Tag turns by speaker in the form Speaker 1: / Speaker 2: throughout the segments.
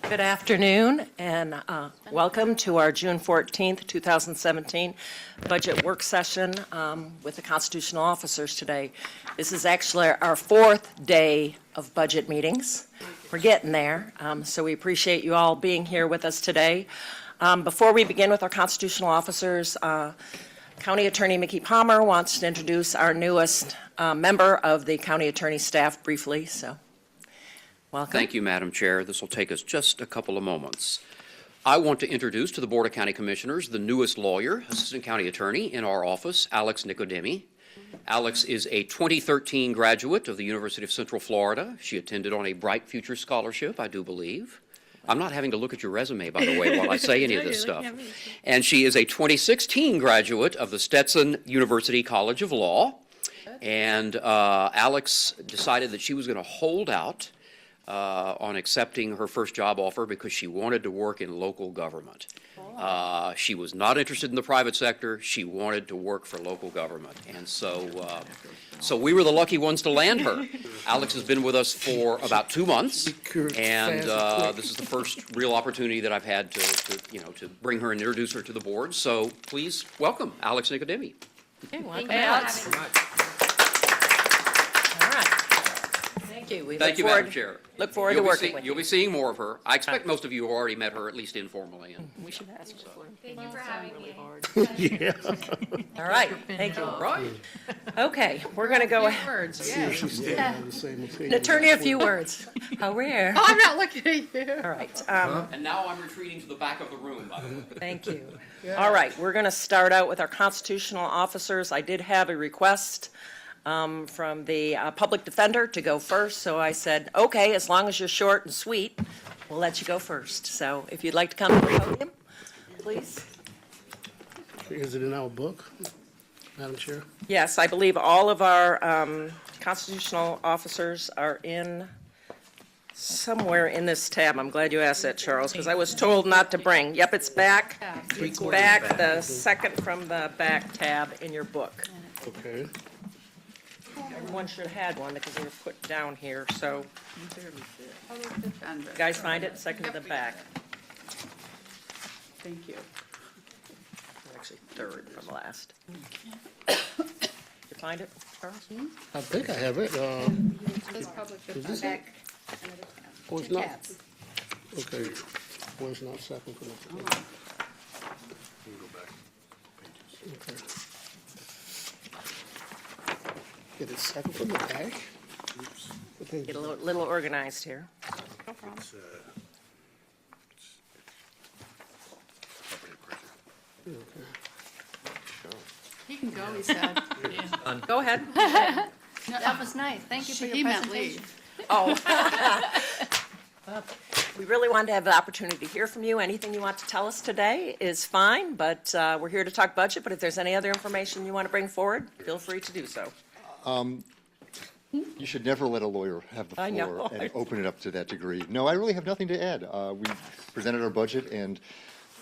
Speaker 1: Good afternoon, and welcome to our June 14th, 2017 budget work session with the constitutional officers today. This is actually our fourth day of budget meetings. We're getting there, so we appreciate you all being here with us today. Before we begin with our constitutional officers, County Attorney Mickey Palmer wants to introduce our newest member of the county attorney staff briefly, so welcome.
Speaker 2: Thank you, Madam Chair. This will take us just a couple of moments. I want to introduce to the Board of County Commissioners the newest lawyer, Assistant County Attorney in our office, Alex Nicodemi. Alex is a 2013 graduate of the University of Central Florida. She attended on a Bright Future Scholarship, I do believe. I'm not having to look at your resume, by the way, while I say any of this stuff. And she is a 2016 graduate of the Stetson University College of Law. And Alex decided that she was going to hold out on accepting her first job offer because she wanted to work in local government. She was not interested in the private sector. She wanted to work for local government. And so we were the lucky ones to land her. Alex has been with us for about 2 months, and this is the first real opportunity that I've had to bring her and introduce her to the board. So please welcome Alex Nicodemi.
Speaker 1: Okay, welcome, Alex. All right. Thank you. We
Speaker 2: Thank you, Madam Chair.
Speaker 1: Look forward to working with you.
Speaker 2: You'll be seeing more of her. I expect most of you have already met her, at least informally. And
Speaker 1: We should ask her.
Speaker 3: Thank you for having me.
Speaker 1: All right, thank you.
Speaker 2: right.
Speaker 1: Okay, we're going to go ahead.
Speaker 3: Words,
Speaker 4: She's still on the same opinion.
Speaker 1: Attorney, a few words. How rare.
Speaker 3: I'm not looking at you.
Speaker 1: All right.
Speaker 2: And now I'm retreating to the back of the room, by the way.
Speaker 1: Thank you. All right, we're going to start out with our constitutional officers. I did have a request from the public defender to go first, so I said, okay, as long as you're short and sweet, we'll let you go first. So if you'd like to come to the podium, please.
Speaker 4: Is it in our book, Madam Chair?
Speaker 1: Yes, I believe all of our constitutional officers are in somewhere in this tab. I'm glad you asked that, Charles, because I was told not to bring. Yep, it's back. It's back, the second from the back tab in your book.
Speaker 4: Okay.
Speaker 1: Everyone should have had one because they were put down here, so. You guys find it, second to the back.
Speaker 3: Thank you.
Speaker 1: Actually, third from last. Did you find it, Charles?
Speaker 4: I think I have it.
Speaker 3: This public
Speaker 4: Is this
Speaker 3: back.
Speaker 4: Oh, it's not. Okay. Well, it's not second from the back. Okay. Get it second from the back? Okay.
Speaker 1: Get a little organized here.
Speaker 3: No problem. He can go, he said.
Speaker 1: Go ahead.
Speaker 5: That was nice. Thank you for
Speaker 3: He
Speaker 5: your
Speaker 3: meant
Speaker 5: presentation.
Speaker 3: leave.
Speaker 1: Oh. We really wanted to have the opportunity to hear from you. Anything you want to tell us today is fine, but we're here to talk budget, but if there's any other information you want to bring forward, feel free to do so.
Speaker 6: You should never let a lawyer have the
Speaker 1: I know.
Speaker 6: floor and open it up to that degree. No, I really have nothing to add. We presented our budget, and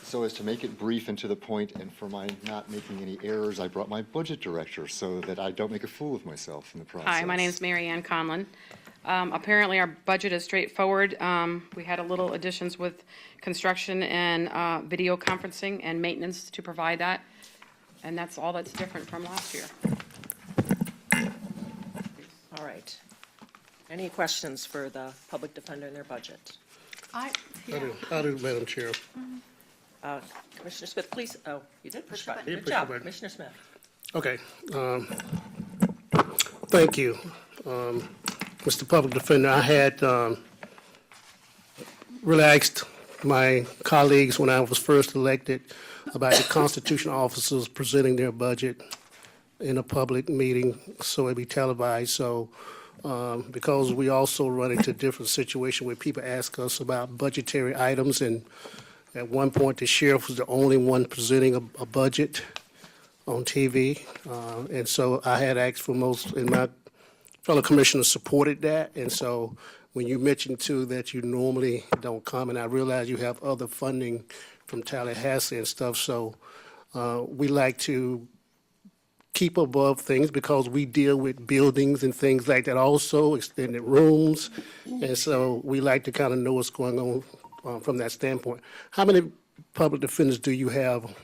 Speaker 6: so as to make it brief and to the point, and for my not making any errors, I brought my budget director so that I don't make a fool of myself in the process.
Speaker 7: Hi, my name is Mary Ann Conlon. Apparently, our budget is straightforward. We had a little additions with construction and video conferencing and maintenance to provide that, and that's all that's different from last year.
Speaker 1: All right. Any questions for the public defender and their budget?
Speaker 4: I do, Madam Chair.
Speaker 1: Commissioner Smith, please. Oh, you did push the button.
Speaker 4: You
Speaker 1: Good
Speaker 4: pushed the
Speaker 1: job,
Speaker 4: button.
Speaker 1: Commissioner Smith.
Speaker 4: Okay. Thank you. Mr. Public Defender, I had really asked my colleagues when I was first elected about the constitutional officers presenting their budget in a public meeting, so it'd be televised. So because we also run into different situations where people ask us about budgetary items, and at one point the sheriff was the only one presenting a budget on TV. And so I had asked for most, and my fellow commissioners supported that. And so when you mentioned too that you normally don't come, and I realize you have other funding from Tallahassee and stuff, so we like to keep above things because we deal with buildings and things like that also, extended rooms. And so we like to kind of know what's going on from that standpoint. How many public defenders do you have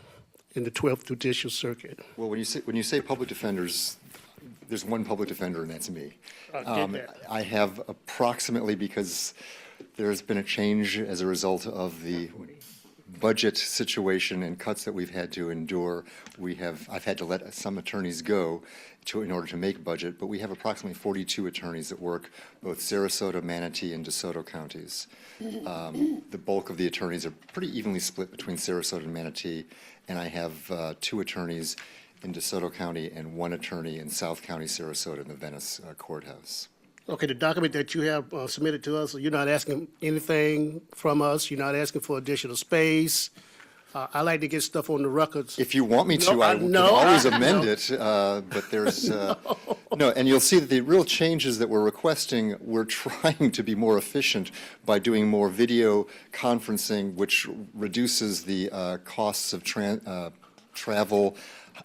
Speaker 4: in the 12th Judicial Circuit?
Speaker 6: Well, when you say public defenders, there's one public defender, and that's me. I have approximately, because there's been a change as a result of the budget situation and cuts that we've had to endure. I've had to let some attorneys go in order to make budget, but we have approximately 42 attorneys that work both Sarasota, Manatee, and DeSoto counties. The bulk of the attorneys are pretty evenly split between Sarasota and Manatee, and I have 2 attorneys in DeSoto County and 1 attorney in South County, Sarasota, in the Venice courthouse.
Speaker 4: Okay, the document that you have submitted to us, you're not asking anything from us, you're not asking for additional space. I like to get stuff on the records.
Speaker 6: If you want me to,
Speaker 4: No,
Speaker 6: I can
Speaker 4: no,
Speaker 6: always
Speaker 4: I-
Speaker 6: amend it, but there's, no, and you'll see that the real changes that we're requesting, we're trying to be more efficient by doing more video conferencing, which reduces the costs of travel,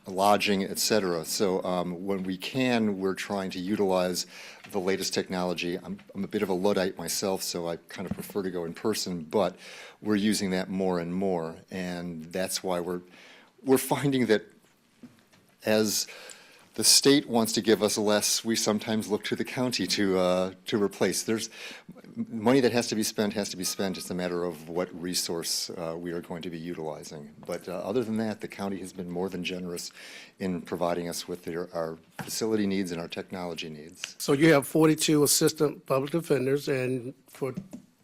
Speaker 6: lodging, et cetera. So when we can, we're trying to utilize the latest technology. I'm a bit of a Luddite myself, so I kind of prefer to go in person, but we're using that more and more. And that's why we're finding that as the state wants to give us less, we sometimes look to the county to replace. There's money that has to be spent. It's a matter of what resource we are going to be utilizing. But other than that, the county has been more than generous in providing us with our facility needs and our technology needs.
Speaker 4: So you have 42 assistant public defenders and for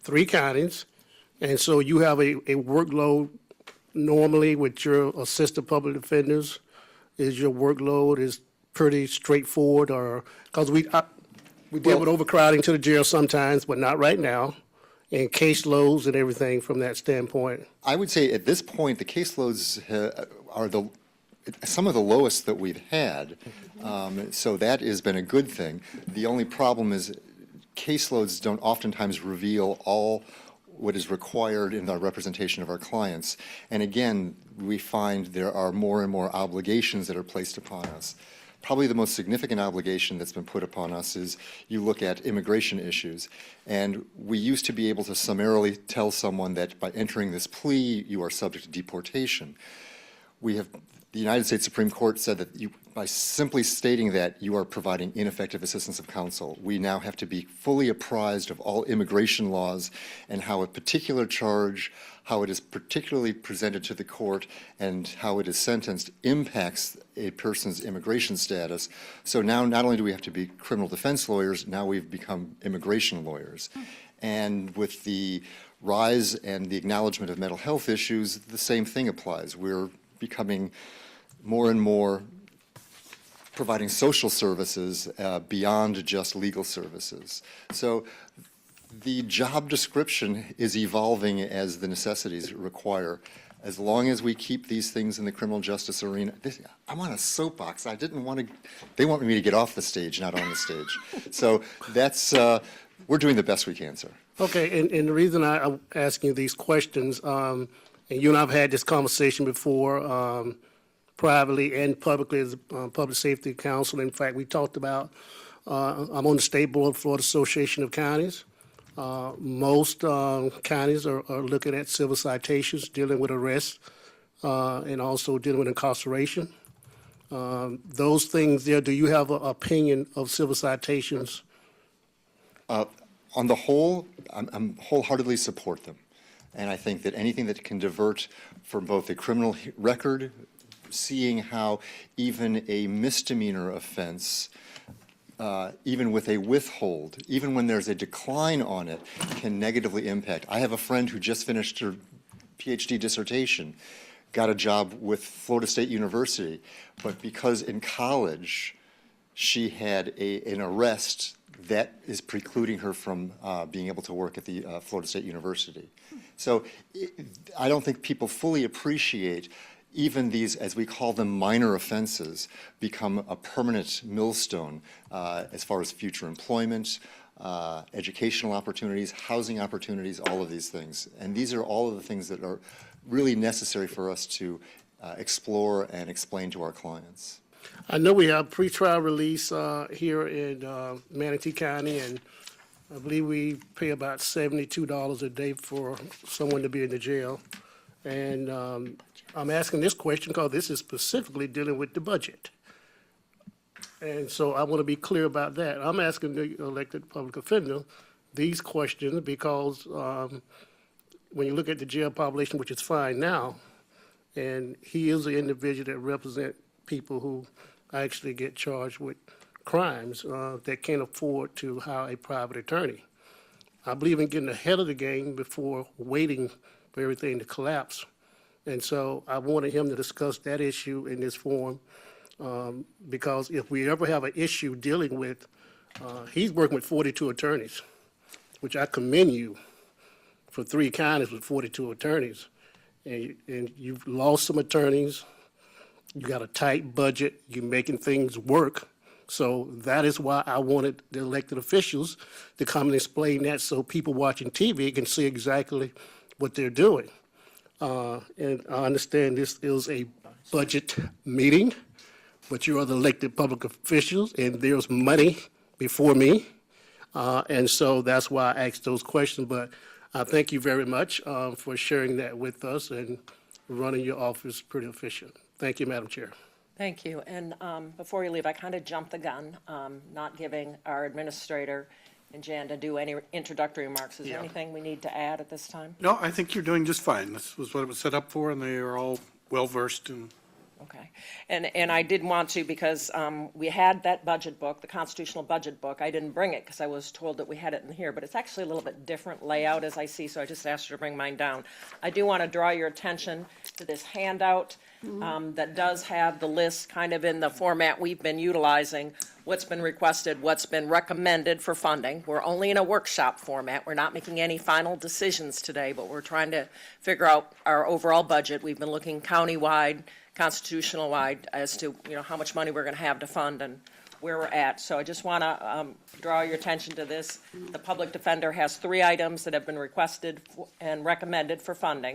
Speaker 4: 3 counties. And so you have a workload normally with your assistant public defenders. Is your workload is pretty straightforward, or, because we deal with overcrowding to the jail sometimes, but not right now, and caseloads and everything from that standpoint?
Speaker 6: I would say at this point, the caseloads are some of the lowest that we've had. So that has been a good thing. The only problem is caseloads don't oftentimes reveal all what is required in the representation of our clients. And again, we find there are more and more obligations that are placed upon us. Probably the most significant obligation that's been put upon us is you look at immigration issues. And we used to be able to summarily tell someone that by entering this plea, you are subject to deportation. The United States Supreme Court said that by simply stating that, you are providing ineffective assistance of counsel. We now have to be fully apprised of all immigration laws and how a particular charge, how it is particularly presented to the court, and how it is sentenced impacts a person's immigration status. So now not only do we have to be criminal defense lawyers, now we've become immigration lawyers. And with the rise and the acknowledgement of mental health issues, the same thing applies. We're becoming more and more providing social services beyond just legal services. So the job description is evolving as the necessities require. As long as we keep these things in the criminal justice arena, I'm on a soapbox. They want me to get off the stage, not on the stage. So that's, we're doing the best we can, sir.
Speaker 4: Okay, and the reason I'm asking you these questions, and you and I have had this conversation before, privately and publicly as a Public Safety Council. In fact, we talked about, I'm on the State Board of Florida Association of Counties. Most counties are looking at civil citations, dealing with arrests, and also dealing with incarceration. Those things there, do you have an opinion of civil citations?
Speaker 6: On the whole, I'm wholeheartedly support them. And I think that anything that can divert from both a criminal record, seeing how even a misdemeanor offense, even with a withhold, even when there's a decline on it, can negatively impact. I have a friend who just finished her PhD dissertation, got a job with Florida State University, but because in college she had an arrest, that is precluding her from being able to work at the Florida State University. So I don't think people fully appreciate even these, as we call them, minor offenses, become a permanent millstone as far as future employment, educational opportunities, housing opportunities, all of these things. And these are all of the things that are really necessary for us to explore and explain to our clients.
Speaker 4: I know we have pretrial release here in Manatee County, and I believe we pay about $72 a day for someone to be in the jail. And I'm asking this question because this is specifically dealing with the budget. And so I want to be clear about that. I'm asking the elected public offender these questions because when you look at the jail population, which is fine now, and he is an individual that represents people who actually get charged with crimes that can't afford to hire a private attorney. I believe in getting ahead of the game before waiting for everything to collapse. And so I wanted him to discuss that issue in this forum because if we ever have an issue dealing with, he's working with 42 attorneys, which I commend you for 3 counties with 42 attorneys. And you've lost some attorneys, you got a tight budget, you're making things work. So that is why I wanted the elected officials to come and explain that so people watching TV can see exactly what they're doing. And I understand this is a budget meeting, but you are the elected public officials, and there's money before me. And so that's why I asked those questions. But I thank you very much for sharing that with us and running your office pretty efficient. Thank you, Madam Chair.
Speaker 1: Thank you. And before you leave, I kind of jumped the gun, not giving our administrator and Jan to do any introductory remarks. Is there anything we need to add at this time?
Speaker 8: No, I think you're doing just fine. This was what it was set up for, and they are all well-versed in.
Speaker 1: Okay. And I did want to, because we had that budget book, the constitutional budget book. I didn't bring it because I was told that we had it in here, but it's actually a little bit different layout as I see, so I just asked her to bring mine down. I do want to draw your attention to this handout that does have the list kind of in the format we've been utilizing, what's been requested, what's been recommended for funding. We're only in a workshop format. We're not making any final decisions today, but we're trying to figure out our overall budget. We've been looking countywide, constitutional-wide as to, how much money we're going to have to fund and where we're at. So I just want to draw your attention to this. The public defender has 3 items that have been requested and recommended for funding.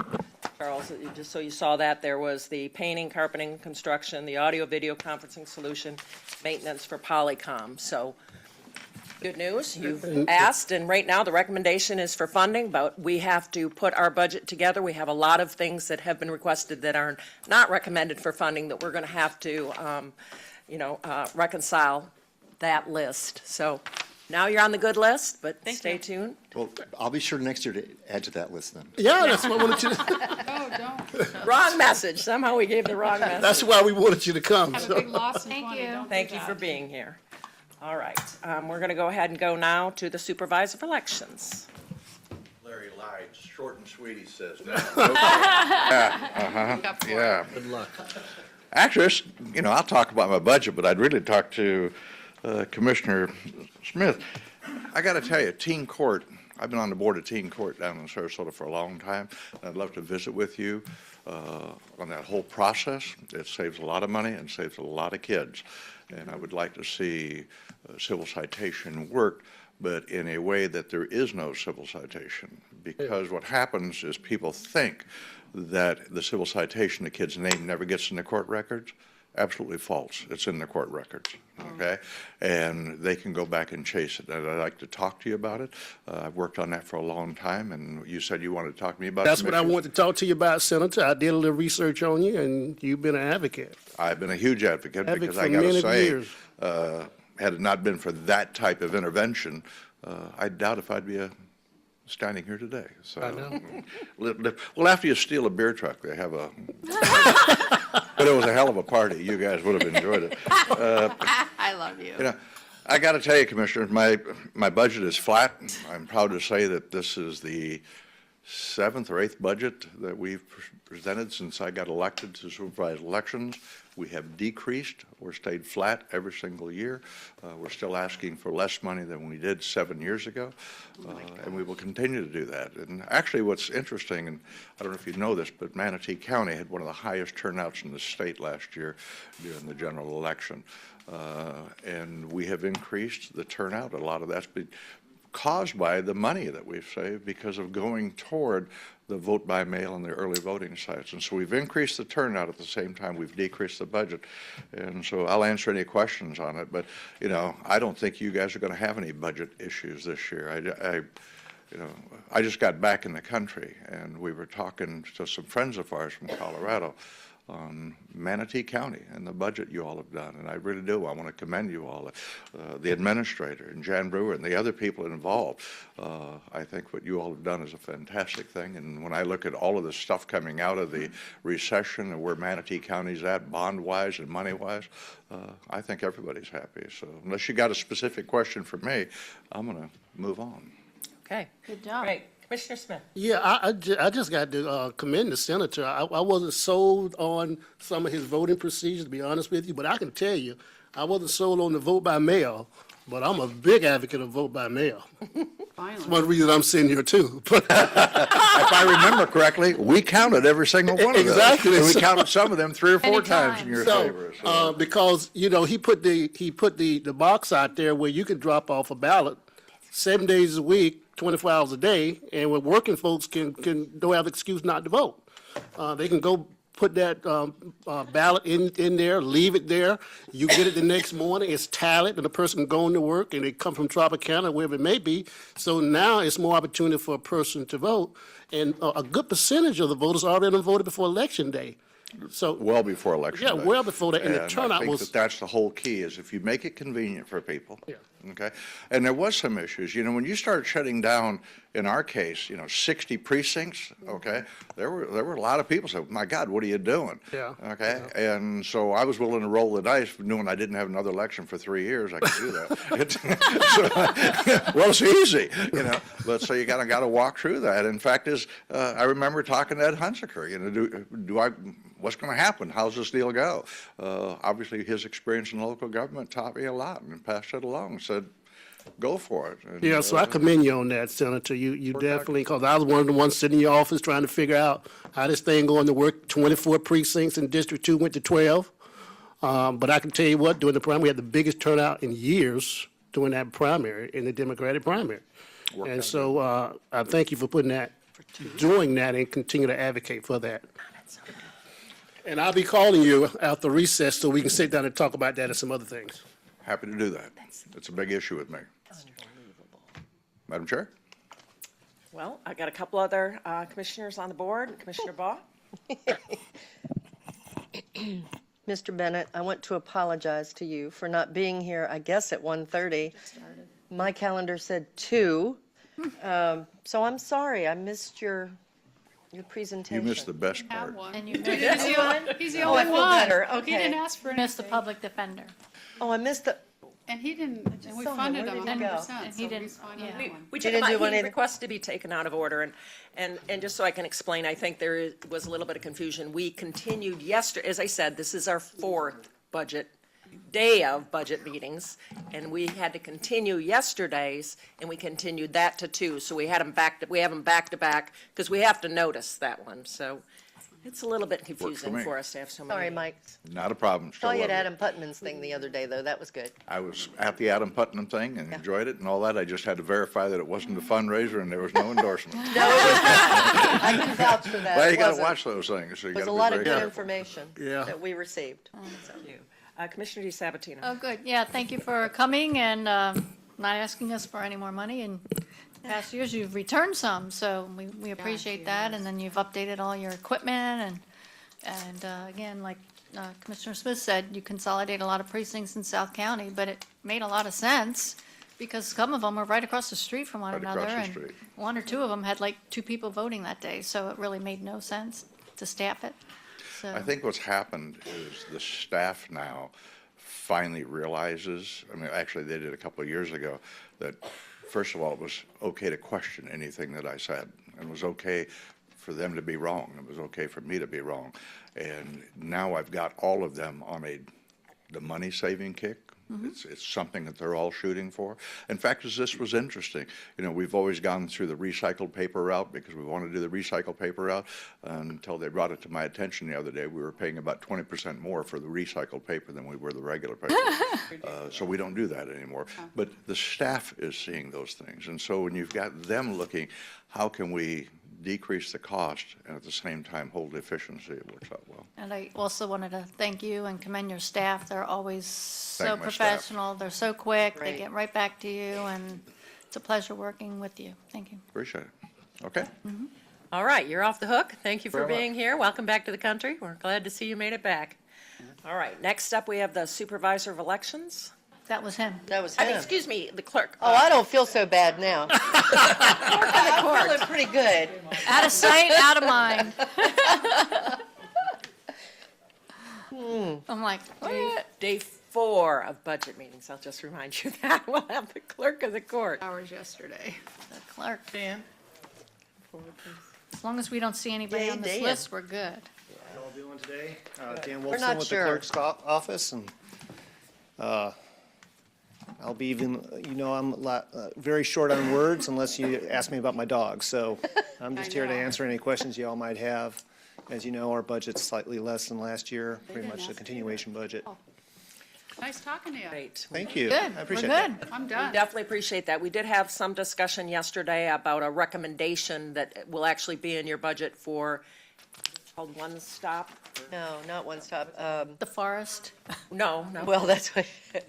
Speaker 1: Charles, just so you saw that, there was the painting, carpeting, construction, the audio-video conferencing solution, maintenance for Polycom. So good news, you've asked, and right now the recommendation is for funding, but we have to put our budget together. We have a lot of things that have been requested that are not recommended for funding that we're going to have to, reconcile that list. So now you're on the good list, but stay tuned.
Speaker 6: Well, I'll be sure next year to add to that list then.
Speaker 4: Yeah, that's what I wanted you to,
Speaker 3: Oh, don't.
Speaker 1: Wrong message. Somehow we gave the wrong
Speaker 4: that's
Speaker 1: message.
Speaker 4: why we wanted you to come.
Speaker 3: Have a
Speaker 4: So.
Speaker 3: big loss in
Speaker 5: Thank
Speaker 3: 20.
Speaker 5: you.
Speaker 3: Don't do
Speaker 1: Thank you
Speaker 3: that.
Speaker 1: for being here. All right, we're going to go ahead and go now to the supervisor of elections.
Speaker 9: Larry lied, short and sweet, he says.
Speaker 3: Yeah.
Speaker 9: Good luck. Actually, I'll talk about my budget, but I'd really talk to Commissioner Smith. I got to tell you, teen court, I've been on the board of teen court down in Sarasota for a long time. And I'd love to visit with you on that whole process. It saves a lot of money and saves a lot of kids. And I would like to see civil citation work, but in a way that there is no civil citation. Because what happens is people think that the civil citation, the kid's name never gets in the court records. Absolutely false. It's in the court records, okay? And they can go back and chase it. And I'd like to talk to you about it. I've worked on that for a long time, and you said you wanted to talk to me about
Speaker 4: That's
Speaker 9: some
Speaker 4: what I
Speaker 9: issues.
Speaker 4: wanted to talk to you about, Senator. I did a little research on you, and you've been an advocate.
Speaker 9: I've been a huge advocate
Speaker 4: Advocate
Speaker 9: because
Speaker 4: for
Speaker 9: I got to
Speaker 4: many
Speaker 9: say,
Speaker 4: years.
Speaker 9: had it not been for that type of intervention, I doubt if I'd be standing here today. So,
Speaker 4: I know.
Speaker 9: Well, after you steal a beer truck, they have a. But it was a hell of a party. You guys would have enjoyed it.
Speaker 3: I love you.
Speaker 9: I got to tell you, Commissioner, my budget is flat. I'm proud to say that this is the 7th or 8th budget that we've presented since I got elected to supervise elections. We have decreased or stayed flat every single year. We're still asking for less money than we did 7 years ago, and we will continue to do that. And actually what's interesting, and I don't know if you know this, but Manatee County had one of the highest turnouts in the state last year during the general election. And we have increased the turnout. A lot of that's caused by the money that we've saved because of going toward the vote by mail and the early voting sites. And so we've increased the turnout at the same time we've decreased the budget. And so I'll answer any questions on it, but, you know, I don't think you guys are going to have any budget issues this year. I just got back in the country, and we were talking to some friends of ours from Colorado on Manatee County and the budget you all have done, and I really do. I want to commend you all, the administrator and Jan Brewer and the other people involved. I think what you all have done is a fantastic thing, and when I look at all of the stuff coming out of the recession and where Manatee County's at bond-wise and money-wise, I think everybody's happy. So unless you got a specific question for me, I'm going to move on.
Speaker 1: Okay.
Speaker 5: Good job.
Speaker 1: Great. Commissioner Smith?
Speaker 4: Yeah, I just got to commend the senator. I wasn't sold on some of his voting procedures, to be honest with you, but I can tell you, I wasn't sold on the vote by mail, but I'm a big advocate of vote by mail. That's one reason I'm sitting here, too.
Speaker 9: If I remember correctly, we counted every single one of those.
Speaker 4: Exactly.
Speaker 9: And we counted some of them 3 or 4
Speaker 5: Many
Speaker 9: times in your
Speaker 5: times.
Speaker 9: favor.
Speaker 4: So, because, you know, he put the box out there where you can drop off a ballot 7 days a week, 24 hours a day, and where working folks don't have excuse not to vote. They can go put that ballot in there, leave it there. You get it the next morning, it's tallied, and the person going to work, and they come from Tropicana, wherever it may be. So now it's more opportunity for a person to vote, and a good percentage of the voters already voted before Election Day. So,
Speaker 9: Well before election
Speaker 4: yeah,
Speaker 9: day.
Speaker 4: well before that, and the turnout
Speaker 9: I think
Speaker 4: was.
Speaker 9: that that's the whole key, is if you make it convenient for people.
Speaker 4: Yeah.
Speaker 9: Okay? And there was some issues. You know, when you start shutting down, in our case, 60 precincts, okay, there were a lot of people say, my God, what are you doing?
Speaker 4: Yeah.
Speaker 9: Okay? And so I was willing to roll the dice, knowing I didn't have another election for 3 years. I could do that. Well, it's easy, but so you got to walk through that. In fact, I remember talking to Ed Hunsaker, what's going to happen? How's this deal go? Obviously, his experience in local government taught me a lot and passed it along. Said, go for it. And,
Speaker 4: Yeah, so I commend you on that, Senator. You definitely, because I was one of the ones sitting in your office trying to figure out how this thing going to work. 24 precincts in District 2 went to 12. But I can tell you what, during the primary, we had the biggest turnout in years during that primary, in the Democratic primary. And so I thank you for doing that, and continue to advocate for that. And I'll be calling you after recess so we can sit down and talk about that and some other things.
Speaker 9: Happy to do that. It's a big issue with me. Madam Chair?
Speaker 1: Well, I got a couple other commissioners on the board. Commissioner Baugh?
Speaker 10: Mr. Bennett, I want to apologize to you for not being here, I guess, at 1:30. My calendar said 2. So I'm sorry, I missed your presentation.
Speaker 9: You missed the best
Speaker 3: Have
Speaker 9: part.
Speaker 3: one.
Speaker 5: And you
Speaker 3: He's the only- he's the
Speaker 10: Oh, I
Speaker 3: only
Speaker 10: feel
Speaker 3: one.
Speaker 10: better.
Speaker 3: He
Speaker 10: Okay.
Speaker 3: didn't ask for
Speaker 5: missed the
Speaker 3: anything.
Speaker 5: public defender.
Speaker 10: Oh, I missed the,
Speaker 3: And he didn't, and we
Speaker 10: saw him.
Speaker 3: funded
Speaker 10: Where
Speaker 3: him
Speaker 10: did he go?
Speaker 3: 100%,
Speaker 5: And
Speaker 3: so
Speaker 5: he didn't-
Speaker 3: he's fine on
Speaker 5: yeah.
Speaker 3: that one.
Speaker 1: We
Speaker 10: He
Speaker 1: took
Speaker 10: didn't
Speaker 1: him
Speaker 10: do
Speaker 1: out, he
Speaker 10: anything?
Speaker 1: requested to be taken out of order, and just so I can explain, I think there was a little bit of confusion. We continued yesterday, as I said, this is our 4th day of budget meetings, and we had to continue yesterday's, and we continued that to 2, so we have them back to back, because we have to notice that one, so it's a little bit confusing
Speaker 9: me.
Speaker 1: for us to have so many.
Speaker 10: sorry, Mike.
Speaker 9: Not a problem. Still
Speaker 10: Saw you
Speaker 9: love
Speaker 10: at
Speaker 9: you.
Speaker 10: Adam Putnam's thing the other day, though. That was good.
Speaker 9: I was at the Adam Putnam thing and enjoyed it and all that. I just had to verify that it wasn't a fundraiser and there was no endorsement.
Speaker 10: I can vouch for that.
Speaker 9: Well, you
Speaker 10: It
Speaker 9: got to
Speaker 10: wasn't.
Speaker 9: watch those things. So you
Speaker 10: It was
Speaker 9: got
Speaker 10: a
Speaker 9: to
Speaker 10: lot
Speaker 9: be
Speaker 10: of
Speaker 9: very
Speaker 10: good
Speaker 9: careful.
Speaker 10: information
Speaker 4: Yeah.
Speaker 10: that we received.
Speaker 1: Thank you. Commissioner DeSabatino?
Speaker 5: Oh, good. Yeah, thank you for coming and not asking us for any more money. In past years, you've returned some, so we appreciate that. And then you've updated all your equipment and again, like Commissioner Smith said, you consolidate a lot of precincts in South County, but it made a lot of sense because some of them were right across the street from one
Speaker 9: Right
Speaker 5: another.
Speaker 9: across the
Speaker 5: And
Speaker 9: street.
Speaker 5: 1 or 2 of them had like 2 people voting that day, so it really made no sense to staff it. So.
Speaker 9: I think what's happened is the staff now finally realizes, I mean, actually, they did a couple of years ago, that first of all, it was okay to question anything that I said, and it was okay for them to be wrong. It was okay for me to be wrong. And now I've got all of them on the money-saving kick, It's something that they're all shooting for. In fact, as this was interesting, we've always gone through the recycled paper route because we want to do the recycled paper route. Until they brought it to my attention the other day, we were paying about 20% more for the recycled paper than we were the regular paper. So we don't do that anymore. But the staff is seeing those things. And so when you've got them looking, how can we decrease the cost and at the same time hold the efficiency, it works out well.
Speaker 5: And I also wanted to thank you and commend your staff. They're always so
Speaker 9: Thank my staff.
Speaker 5: professional. They're so quick. They
Speaker 10: Great.
Speaker 5: get right back to you, and it's a pleasure working with you. Thank you.
Speaker 9: Appreciate it. Okay?
Speaker 1: All right, you're off the hook. Thank you for being here. Welcome back to the country. We're glad to see you made it back. All right, next up, we have the Supervisor of Elections.
Speaker 5: That was him.
Speaker 10: That was
Speaker 1: I mean,
Speaker 10: him.
Speaker 1: excuse me, the clerk.
Speaker 10: Oh, I don't feel so bad now. I'm feeling pretty good.
Speaker 5: Out of sight, out of mind. I'm like, what?
Speaker 1: Day 4 of budget meetings, I'll just remind you that. We'll have the clerk of the court.
Speaker 3: Hours yesterday.
Speaker 5: The clerk.
Speaker 1: Dan?
Speaker 5: As long as we don't see anybody
Speaker 10: Yay,
Speaker 5: on this
Speaker 10: Dan.
Speaker 5: list, we're good.
Speaker 11: All doing today. Dan
Speaker 10: We're
Speaker 11: Wolfson
Speaker 10: not
Speaker 11: with
Speaker 10: sure.
Speaker 11: the clerk's office, and I'll be even, I'm a lot, very short on words unless you ask me about my dog. So I'm just here to
Speaker 3: know.
Speaker 11: answer any questions you all might have. As you know, our budget's slightly less than last year, pretty much a continuation budget.
Speaker 3: Nice talking to you.
Speaker 1: Great.
Speaker 11: Thank you.
Speaker 5: Good.
Speaker 11: I
Speaker 5: We're
Speaker 11: appreciate that.
Speaker 5: good.
Speaker 3: I'm done.
Speaker 1: Definitely appreciate that. We did have some discussion yesterday about a recommendation that will actually be in your budget for, called One Stop.
Speaker 10: No, not one stop.
Speaker 5: The forest.
Speaker 1: No.
Speaker 10: Well, that's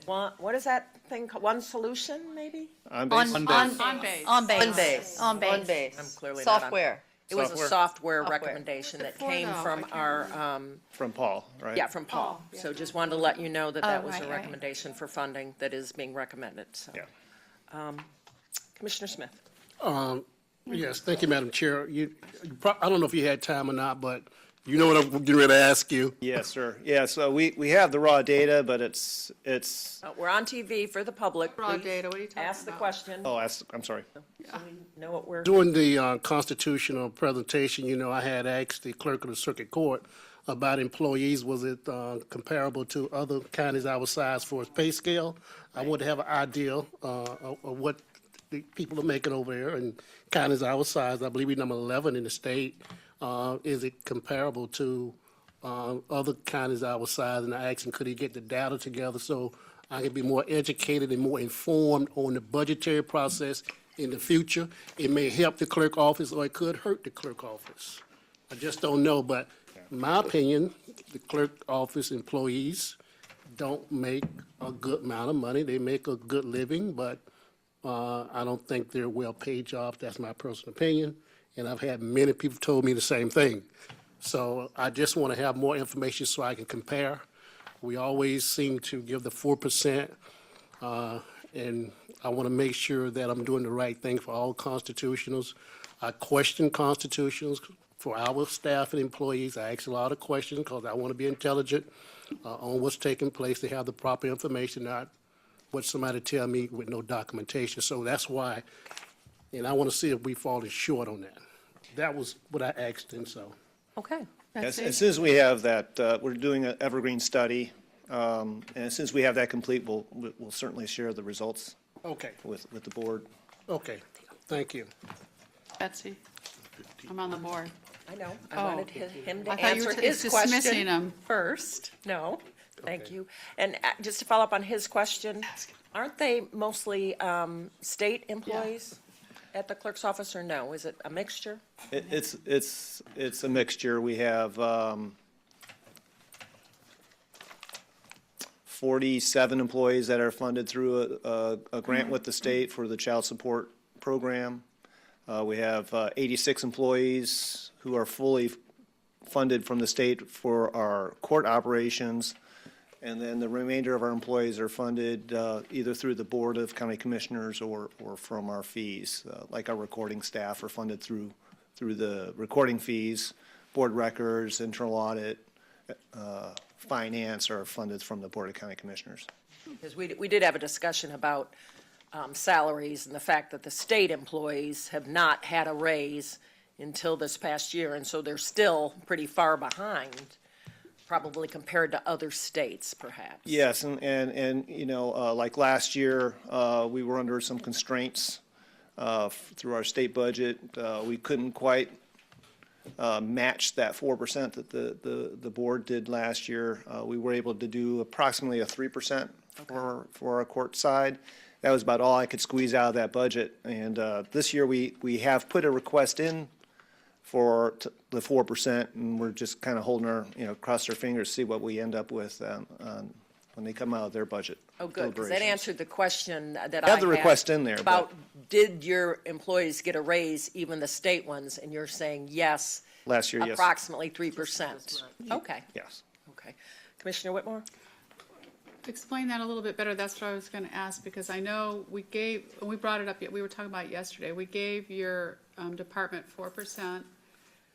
Speaker 10: what,
Speaker 1: What is that thing called? One Solution, maybe?
Speaker 11: I'm
Speaker 5: On,
Speaker 11: based-
Speaker 5: on,
Speaker 3: On base.
Speaker 5: on base.
Speaker 10: on base.
Speaker 5: On base.
Speaker 10: On base.
Speaker 1: I'm clearly not on-
Speaker 10: Software.
Speaker 1: It was a software recommendation that
Speaker 3: for,
Speaker 1: came
Speaker 3: though?
Speaker 1: from
Speaker 3: I can't
Speaker 1: our,
Speaker 11: from Paul, right?
Speaker 1: yeah, from Paul. So just wanted to let you know that that
Speaker 5: Oh,
Speaker 1: was a
Speaker 5: right, right.
Speaker 1: recommendation for funding that is being recommended, so.
Speaker 11: Yeah.
Speaker 1: Commissioner Smith?
Speaker 4: Yes, thank you, Madam Chair. I don't know if you had time or not, but you know what I'm getting ready to ask you.
Speaker 11: Yes, sir. Yeah, so we have the raw data, but it's,
Speaker 1: We're on TV for the public.
Speaker 3: Raw
Speaker 1: Please
Speaker 3: data, what are you talking about?
Speaker 1: Ask the question,
Speaker 11: I'm sorry.
Speaker 1: so we know what we're.
Speaker 4: During the constitutional presentation, I had asked the clerk of the circuit court about employees. Was it comparable to other counties our size for its pay scale? I want to have an idea of what the people are making over there in counties our size. I believe we're number 11 in the state. Is it comparable to other counties our size? And I asked him, could he get the data together so I could be more educated and more informed on the budgetary process in the future? It may help the clerk office or it could hurt the clerk office. I just don't know, but in my opinion, the clerk office employees don't make a good amount of money. They make a good living, but I don't think they're well-paid jobs. That's my personal opinion. And I've had many people told me the same thing. So I just want to have more information so I can compare. We always seem to give the 4%, and I want to make sure that I'm doing the right thing for all constitutionals. I question constitutionals for our staff and employees. I ask a lot of questions because I want to be intelligent on what's taking place. They have the proper information, not what somebody tell me with no documentation. So that's why, and I want to see if we've fallen short on that. That was what I asked him, so.
Speaker 1: Okay.
Speaker 11: As soon as we have that, we're doing an evergreen study, and as soon as we have that complete, we'll certainly share the results
Speaker 4: Okay,
Speaker 11: with the board.
Speaker 4: okay, thank you.
Speaker 3: Betsy, I'm on the board.
Speaker 1: I know. I
Speaker 3: Oh.
Speaker 1: wanted him to
Speaker 3: I thought you
Speaker 1: answer
Speaker 3: were
Speaker 1: his
Speaker 3: dismissing
Speaker 1: question
Speaker 3: him.
Speaker 1: first. No, thank you. And just to follow up on his question, aren't they mostly state employees at the clerk's office, or no? Is it a mixture?
Speaker 11: It's a mixture. We have 47 employees that are funded through a grant with the state for the child support program. We have 86 employees who are fully funded from the state for our court operations. And then the remainder of our employees are funded either through the Board of County Commissioners or from our fees. Like our recording staff are funded through the recording fees, board records, internal audit, finance are funded from the Board of County Commissioners.
Speaker 1: Because we did have a discussion about salaries and the fact that the state employees have not had a raise until this past year, and so they're still pretty far behind probably compared to other states, perhaps.
Speaker 11: Yes, and, you know, like last year, we were under some constraints through our state budget. We couldn't quite match that 4% that the board did last year. We were able to do approximately a 3% for our court side. That was about all I could squeeze out of that budget. And this year, we have put a request in for the 4%, and we're just kind of holding our, you know, cross our fingers, see what we end up with when they come out of their budget.
Speaker 1: Oh, good, because that
Speaker 11: deliberations.
Speaker 1: answered the question that I
Speaker 11: I have the
Speaker 1: had
Speaker 11: request in there,
Speaker 1: about, did your employees get a raise, even the state ones? And you're saying yes.
Speaker 11: Last year, yes.
Speaker 1: Approximately 3%. Okay,
Speaker 11: Yes.
Speaker 1: okay. Commissioner Whitmore?
Speaker 3: Explain that a little bit better. That's what I was going to ask, because I know we brought it up, we were talking about it yesterday. We gave your department 4%,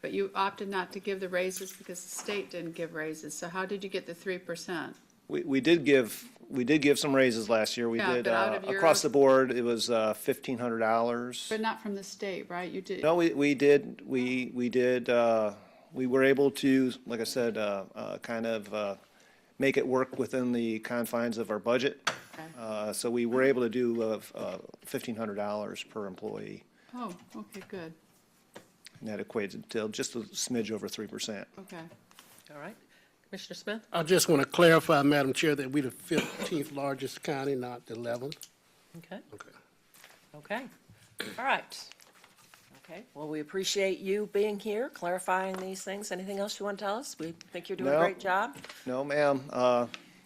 Speaker 3: but you opted not to give the raises because the state didn't give raises. So how did you get the 3%?
Speaker 11: We did give some raises last year. We
Speaker 3: Yeah,
Speaker 11: did,
Speaker 3: but out of your-
Speaker 11: across the board, it was $1,500.
Speaker 3: But not from the state, right? You did.
Speaker 11: No, we did, we were able to, like I said, kind of make it work within the confines of our budget.
Speaker 3: Okay.
Speaker 11: So we were able to do $1,500 per employee,
Speaker 3: Oh, okay, good.
Speaker 11: and that equates to just a smidge over 3%.
Speaker 3: Okay.
Speaker 1: All right. Commissioner Smith?
Speaker 4: I just want to clarify, Madam Chair, that we're the 15th largest county, not the 11th.
Speaker 1: Okay.
Speaker 4: Okay.
Speaker 1: Okay, all right. Okay, well, we appreciate you being here, clarifying these things. Anything else you want to tell us? We think you're doing a
Speaker 11: No.
Speaker 1: great job.
Speaker 11: No, ma'am,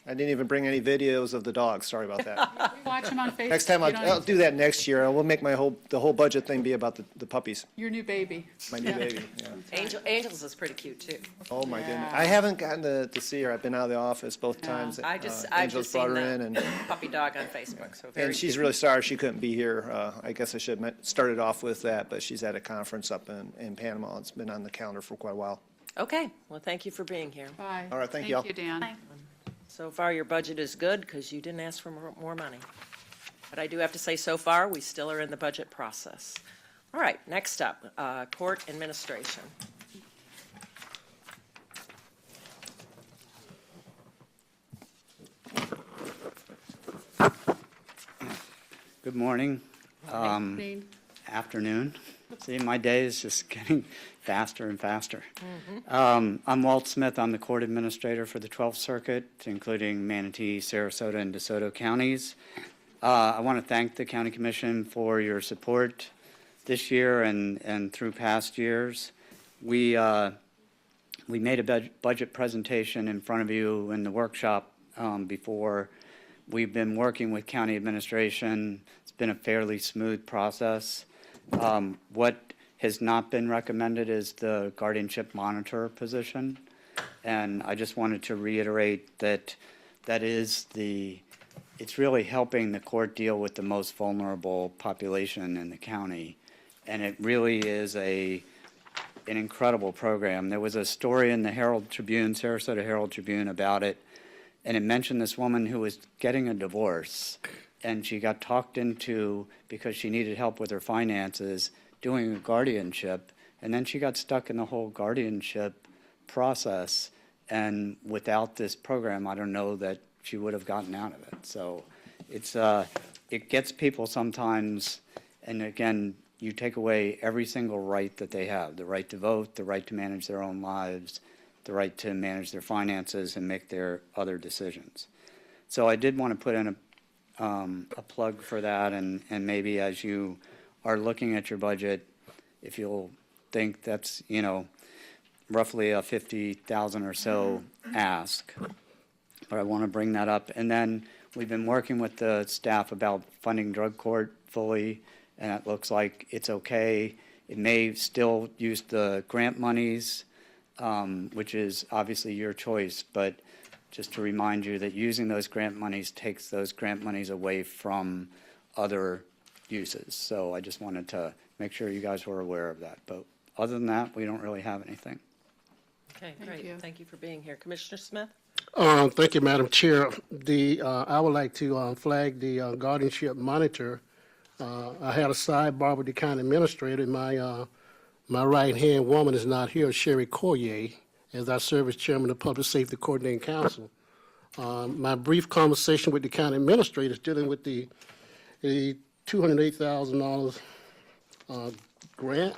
Speaker 11: I didn't even bring any videos of the dogs, sorry about that.
Speaker 3: Watch them on Facebook.
Speaker 11: Next time,
Speaker 3: You don't
Speaker 11: I'll
Speaker 3: need
Speaker 11: do that next year. We'll make the whole budget thing be about the puppies,
Speaker 3: to- Your new baby.
Speaker 11: my new baby, yeah.
Speaker 1: Angels is pretty cute, too.
Speaker 11: Oh, my goodness.
Speaker 3: Yeah.
Speaker 11: I haven't gotten to see her. I've been out of the office both times.
Speaker 1: I've just
Speaker 11: Angel's
Speaker 1: seen
Speaker 11: brought her in,
Speaker 1: the
Speaker 11: and
Speaker 1: puppy dog on Facebook, so very
Speaker 11: and she's
Speaker 1: cute.
Speaker 11: really sorry she couldn't be here. I guess I should have started off with that, but she's at a conference up in Panama. It's been on the calendar for quite a while.
Speaker 1: Okay, well, thank you for being here.
Speaker 3: Bye.
Speaker 11: All right, thank y'all.
Speaker 3: Thank you, Dan.
Speaker 5: Bye.
Speaker 1: So far, your budget is good because you didn't ask for more money. But I do have to say, so far, we still are in the budget process. All right, next up, court administration.
Speaker 12: Good morning,
Speaker 3: Dean?
Speaker 12: afternoon. See, my day is just getting faster and faster. I'm Walt Smith. I'm the court administrator for the 12th Circuit, including Manatee, Sarasota, and DeSoto counties. I want to thank the County Commission for your support this year and through past years. We made a budget presentation in front of you in the workshop before. We've been working with county administration. It's been a fairly smooth process. What has not been recommended is the guardianship monitor position. And I just wanted to reiterate that it's really helping the court deal with the most vulnerable population in the county. And it really is an incredible program. There was a story in the Herald Tribune, Sarasota Herald Tribune, about it. And it mentioned this woman who was getting a divorce, and she got talked into, because she needed help with her finances, doing a guardianship, and then she got stuck in the whole guardianship process. And without this program, I don't know that she would have gotten out of it. So it gets people sometimes, and again, you take away every single right that they have, the right to vote, the right to manage their own lives, the right to manage their finances and make their other decisions. So I did want to put in a plug for that, and maybe as you are looking at your budget, if you'll think that's, roughly a 50,000 or so ask. But I want to bring that up. And then we've been working with the staff about funding drug court fully, and it looks like it's okay. It may still use the grant monies, which is obviously your choice, but just to remind you that using those grant monies takes those grant monies away from other uses. So I just wanted to make sure you guys were aware of that. But other than that, we don't really have anything.
Speaker 1: Okay,
Speaker 3: Thank
Speaker 1: great.
Speaker 3: you.
Speaker 1: Thank you for being here. Commissioner Smith?
Speaker 4: Thank you, Madam Chair. I would like to flag the guardianship monitor. I had a sidebar with the county administrator. My right-hand woman is not here, Sherry Collier, as I serve as chairman of the Public Safety Coordinating Council. My brief conversation with the county administrator is dealing with the $208,000 grant.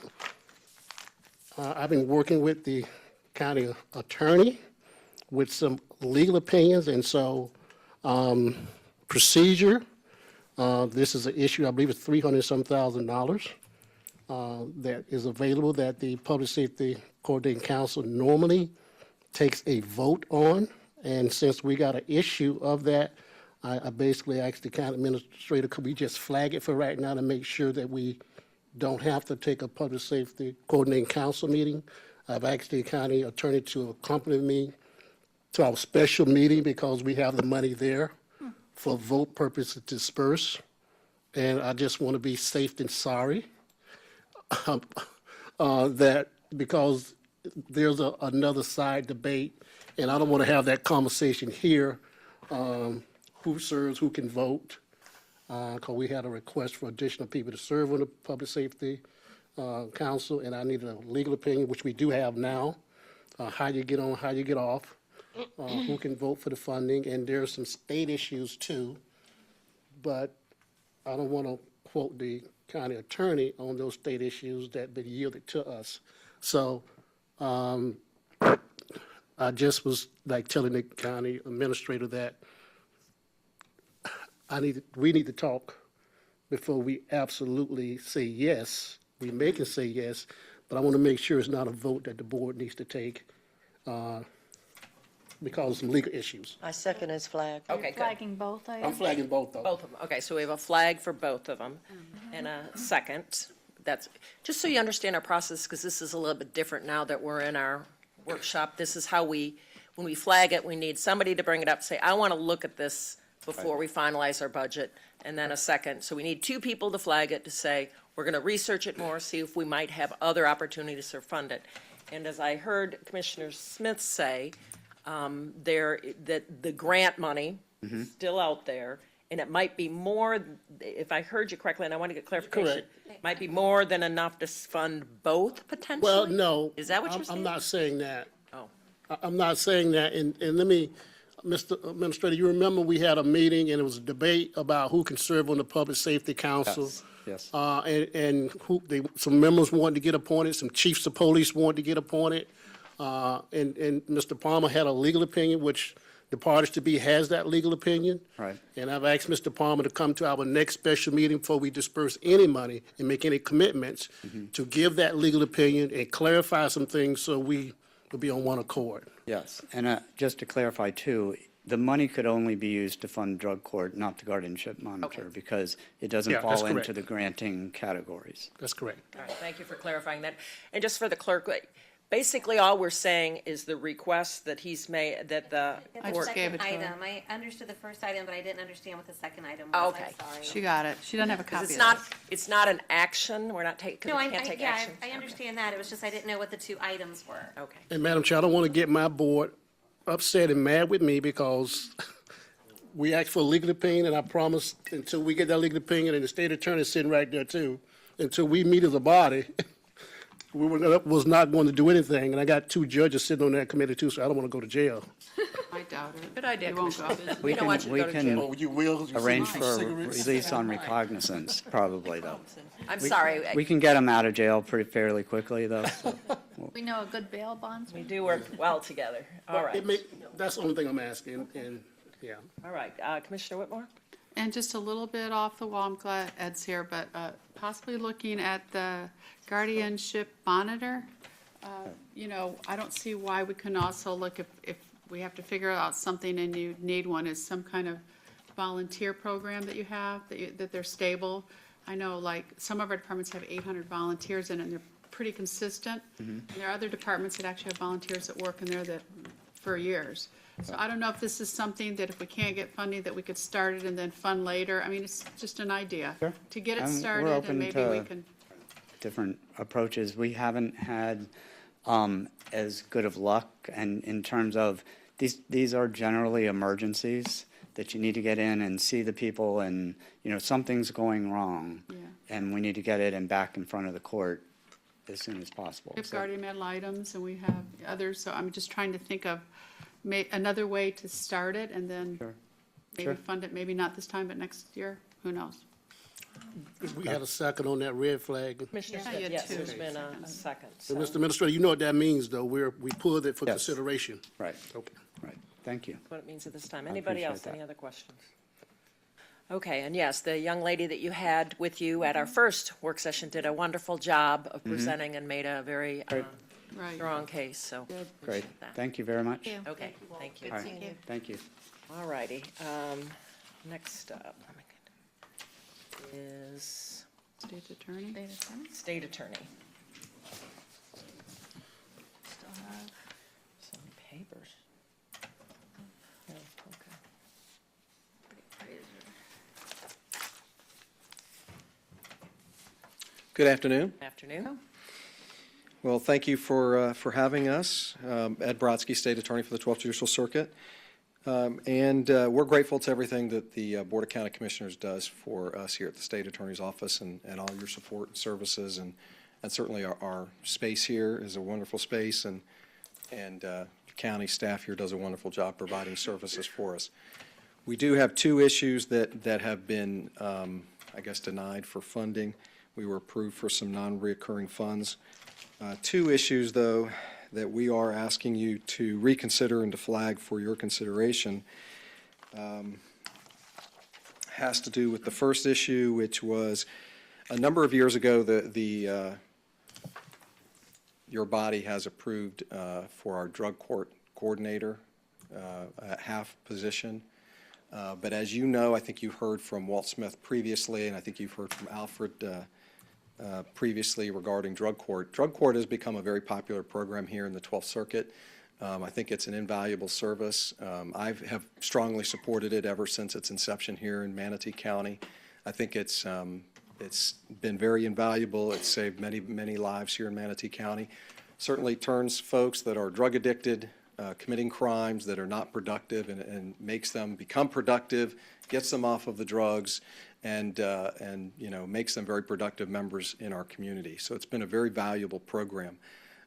Speaker 4: I've been working with the county attorney with some legal opinions, and so procedure, this is an issue, I believe it's $300-some thousand that is available that the Public Safety Coordinating Council normally takes a vote on. And since we got an issue of that, I basically asked the county administrator, could we just flag it for right now to make sure that we don't have to take a Public Safety Coordinating Council meeting? I've asked the county attorney to accompany me to our special meeting because we have the money there for vote purposes to disperse. And I just want to be safe than sorry that because there's another side debate, and I don't want to have that conversation here, who serves, who can vote, because we had a request for additional people to serve on the Public Safety Council, and I needed a legal opinion, which we do have now, how you get on, how you get off, who can vote for the funding, and there are some state issues too, but I don't want to quote the county attorney on those state issues that been yielded to us. So I just was like telling the county administrator that we need to talk before we absolutely say yes. We may can say yes, but I want to make sure it's not a vote that the board needs to take because of some legal issues.
Speaker 10: I second his flag.
Speaker 1: Okay, good.
Speaker 5: Flagging both
Speaker 4: I'm
Speaker 5: items?
Speaker 4: flagging both of them.
Speaker 1: Both of them. Okay, so we have a flag for both of them and a second. That's, just so you understand our process, because this is a little bit different now that we're in our workshop. This is how when we flag it, we need somebody to bring it up, say, I want to look at this before we finalize our budget, and then a second. So we need two people to flag it to say, we're going to research it more, see if we might have other opportunities to fund it. And as I heard Commissioner Smith say, that the grant money is still out there, and it might be more, if I heard you correctly, and I want to get clarification, might be more than enough to fund both potentially?
Speaker 4: Well, no.
Speaker 1: Is that what you're saying?
Speaker 4: I'm not saying that.
Speaker 1: Oh.
Speaker 4: I'm not saying that, and let me, Mr. Administrator, you remember we had a meeting and it was a debate about who can serve on the Public Safety Council.
Speaker 12: Yes.
Speaker 4: And some members wanted to get appointed, some chiefs of police wanted to get appointed. And Mr. Palmer had a legal opinion, which the parties to be has that legal opinion.
Speaker 12: Right.
Speaker 4: And I've asked Mr. Palmer to come to our next special meeting before we disperse any money and make any commitments to give that legal opinion and clarify some things so we will be on one accord.
Speaker 12: Yes, and just to clarify too, the money could only be used to fund drug court, not the guardianship monitor,
Speaker 1: Okay.
Speaker 12: because it doesn't
Speaker 4: Yeah, that's
Speaker 12: fall into
Speaker 4: correct.
Speaker 12: the granting categories.
Speaker 4: That's correct.
Speaker 1: All right, thank you for clarifying that. And just for the clerk, basically all we're saying is the request that he's made, that the
Speaker 3: I
Speaker 1: board.
Speaker 3: just gave it to her.
Speaker 13: Item. I understood the first item, but I didn't understand what the second item
Speaker 1: Oh,
Speaker 13: was.
Speaker 1: okay.
Speaker 13: I'm sorry.
Speaker 3: She got it. She doesn't have a
Speaker 1: 'Cause
Speaker 3: copy
Speaker 1: it's
Speaker 3: of
Speaker 1: not,
Speaker 3: this.
Speaker 1: it's not an action, we're not taking,
Speaker 13: No,
Speaker 1: we can't take action.
Speaker 13: I understand that. It was just I didn't know what the two items were.
Speaker 1: Okay.
Speaker 4: And Madam Chair, I don't want to get my board upset and mad with me because we asked for a legal opinion, and I promised until we get that legal opinion, and the state attorney is sitting right there too, until we meet as a body, was not going to do anything. And I got two judges sitting on that committee too, so I don't want to go to jail.
Speaker 3: I doubt it.
Speaker 1: Good idea,
Speaker 3: You won't go.
Speaker 12: We
Speaker 1: don't want you to go to jail.
Speaker 4: Oh, you will? You
Speaker 12: arrange
Speaker 4: see
Speaker 12: for a
Speaker 4: cigarettes?
Speaker 12: release on recognizance, probably though.
Speaker 1: I'm sorry,
Speaker 12: We can get them out of jail pretty fairly quickly though. So.
Speaker 5: We know a good bail bondsman.
Speaker 1: we do work well together. All right,
Speaker 4: That's the only thing I'm asking, and, yeah.
Speaker 1: all right. Commissioner Whitmore?
Speaker 3: And just a little bit off the wall, I'm glad Ed's here, but possibly looking at the guardianship monitor. You know, I don't see why we couldn't also look if we have to figure out something and you need one, is some kind of volunteer program that you have, that they're stable. I know like some of our departments have 800 volunteers in it, and they're pretty consistent. And there are other departments that actually have volunteers that work in there that, for years. So I don't know if this is something that if we can't get funding, that we could start it and then fund later. I mean, it's just an idea.
Speaker 12: Sure.
Speaker 3: To get it
Speaker 12: We're
Speaker 3: started,
Speaker 12: open
Speaker 3: and maybe
Speaker 12: to
Speaker 3: we can.
Speaker 12: different approaches. We haven't had as good of luck, and in terms of, these are generally emergencies that you need to get in and see the people, and, you know, something's going wrong.
Speaker 3: Yeah.
Speaker 12: And we need to get it and back in front of the court as soon as possible.
Speaker 3: We have
Speaker 12: So-
Speaker 3: guardian ad items and we have others, so I'm just trying to think of another way to start it and then
Speaker 12: Sure.
Speaker 3: maybe
Speaker 12: Sure.
Speaker 3: fund it, maybe not this time, but next year, who knows?
Speaker 4: We had a second on that red flag.
Speaker 1: Commissioner
Speaker 3: Yeah, you had
Speaker 1: Smith, yes,
Speaker 3: two
Speaker 1: there's been a second.
Speaker 4: So,
Speaker 1: so-
Speaker 4: Mr. Administrator, you know what that means, though. We pulled it for
Speaker 12: Yes.
Speaker 4: consideration.
Speaker 12: Right,
Speaker 4: Okay.
Speaker 12: right. Thank you.
Speaker 1: What it means at this time. Anybody
Speaker 12: appreciate
Speaker 1: else, any
Speaker 12: that.
Speaker 1: other questions? Okay, and yes, the young lady that you had with you at our first work session did a wonderful job of presenting and made a very
Speaker 12: Great.
Speaker 3: Right.
Speaker 1: strong case, so.
Speaker 12: Great.
Speaker 1: appreciate that.
Speaker 12: Thank you very much.
Speaker 5: Thank you.
Speaker 1: Okay, thank you.
Speaker 12: All right. Thank you.
Speaker 1: All righty, next up is
Speaker 3: State attorney?
Speaker 1: state attorney.
Speaker 5: Still have-
Speaker 1: Some papers. Oh, okay.
Speaker 14: Good afternoon.
Speaker 1: Afternoon.
Speaker 14: Well, thank you for having us. Ed Brodsky, State Attorney for the 12th Judicial Circuit. And we're grateful to everything that the Board of County Commissioners does for us here at the State Attorney's Office and all your support and services. And certainly our space here is a wonderful space, and county staff here does a wonderful job providing services for us. We do have two issues that have been, I guess, denied for funding. We were approved for some non-reoccurring funds. Two issues, though, that we are asking you to reconsider and to flag for your consideration has to do with the first issue, which was a number of years ago, your body has approved for our drug court coordinator, a half position. But as you know, I think you've heard from Walt Smith previously, and I think you've heard from Alfred previously regarding drug court. Drug court has become a very popular program here in the 12th Circuit. I think it's an invaluable service. I have strongly supported it ever since its inception here in Manatee County. I think it's been very invaluable. It's saved many, many lives here in Manatee County. Certainly turns folks that are drug addicted, committing crimes that are not productive, and makes them become productive, gets them off of the drugs, and makes them very productive members in our community. So it's been a very valuable program.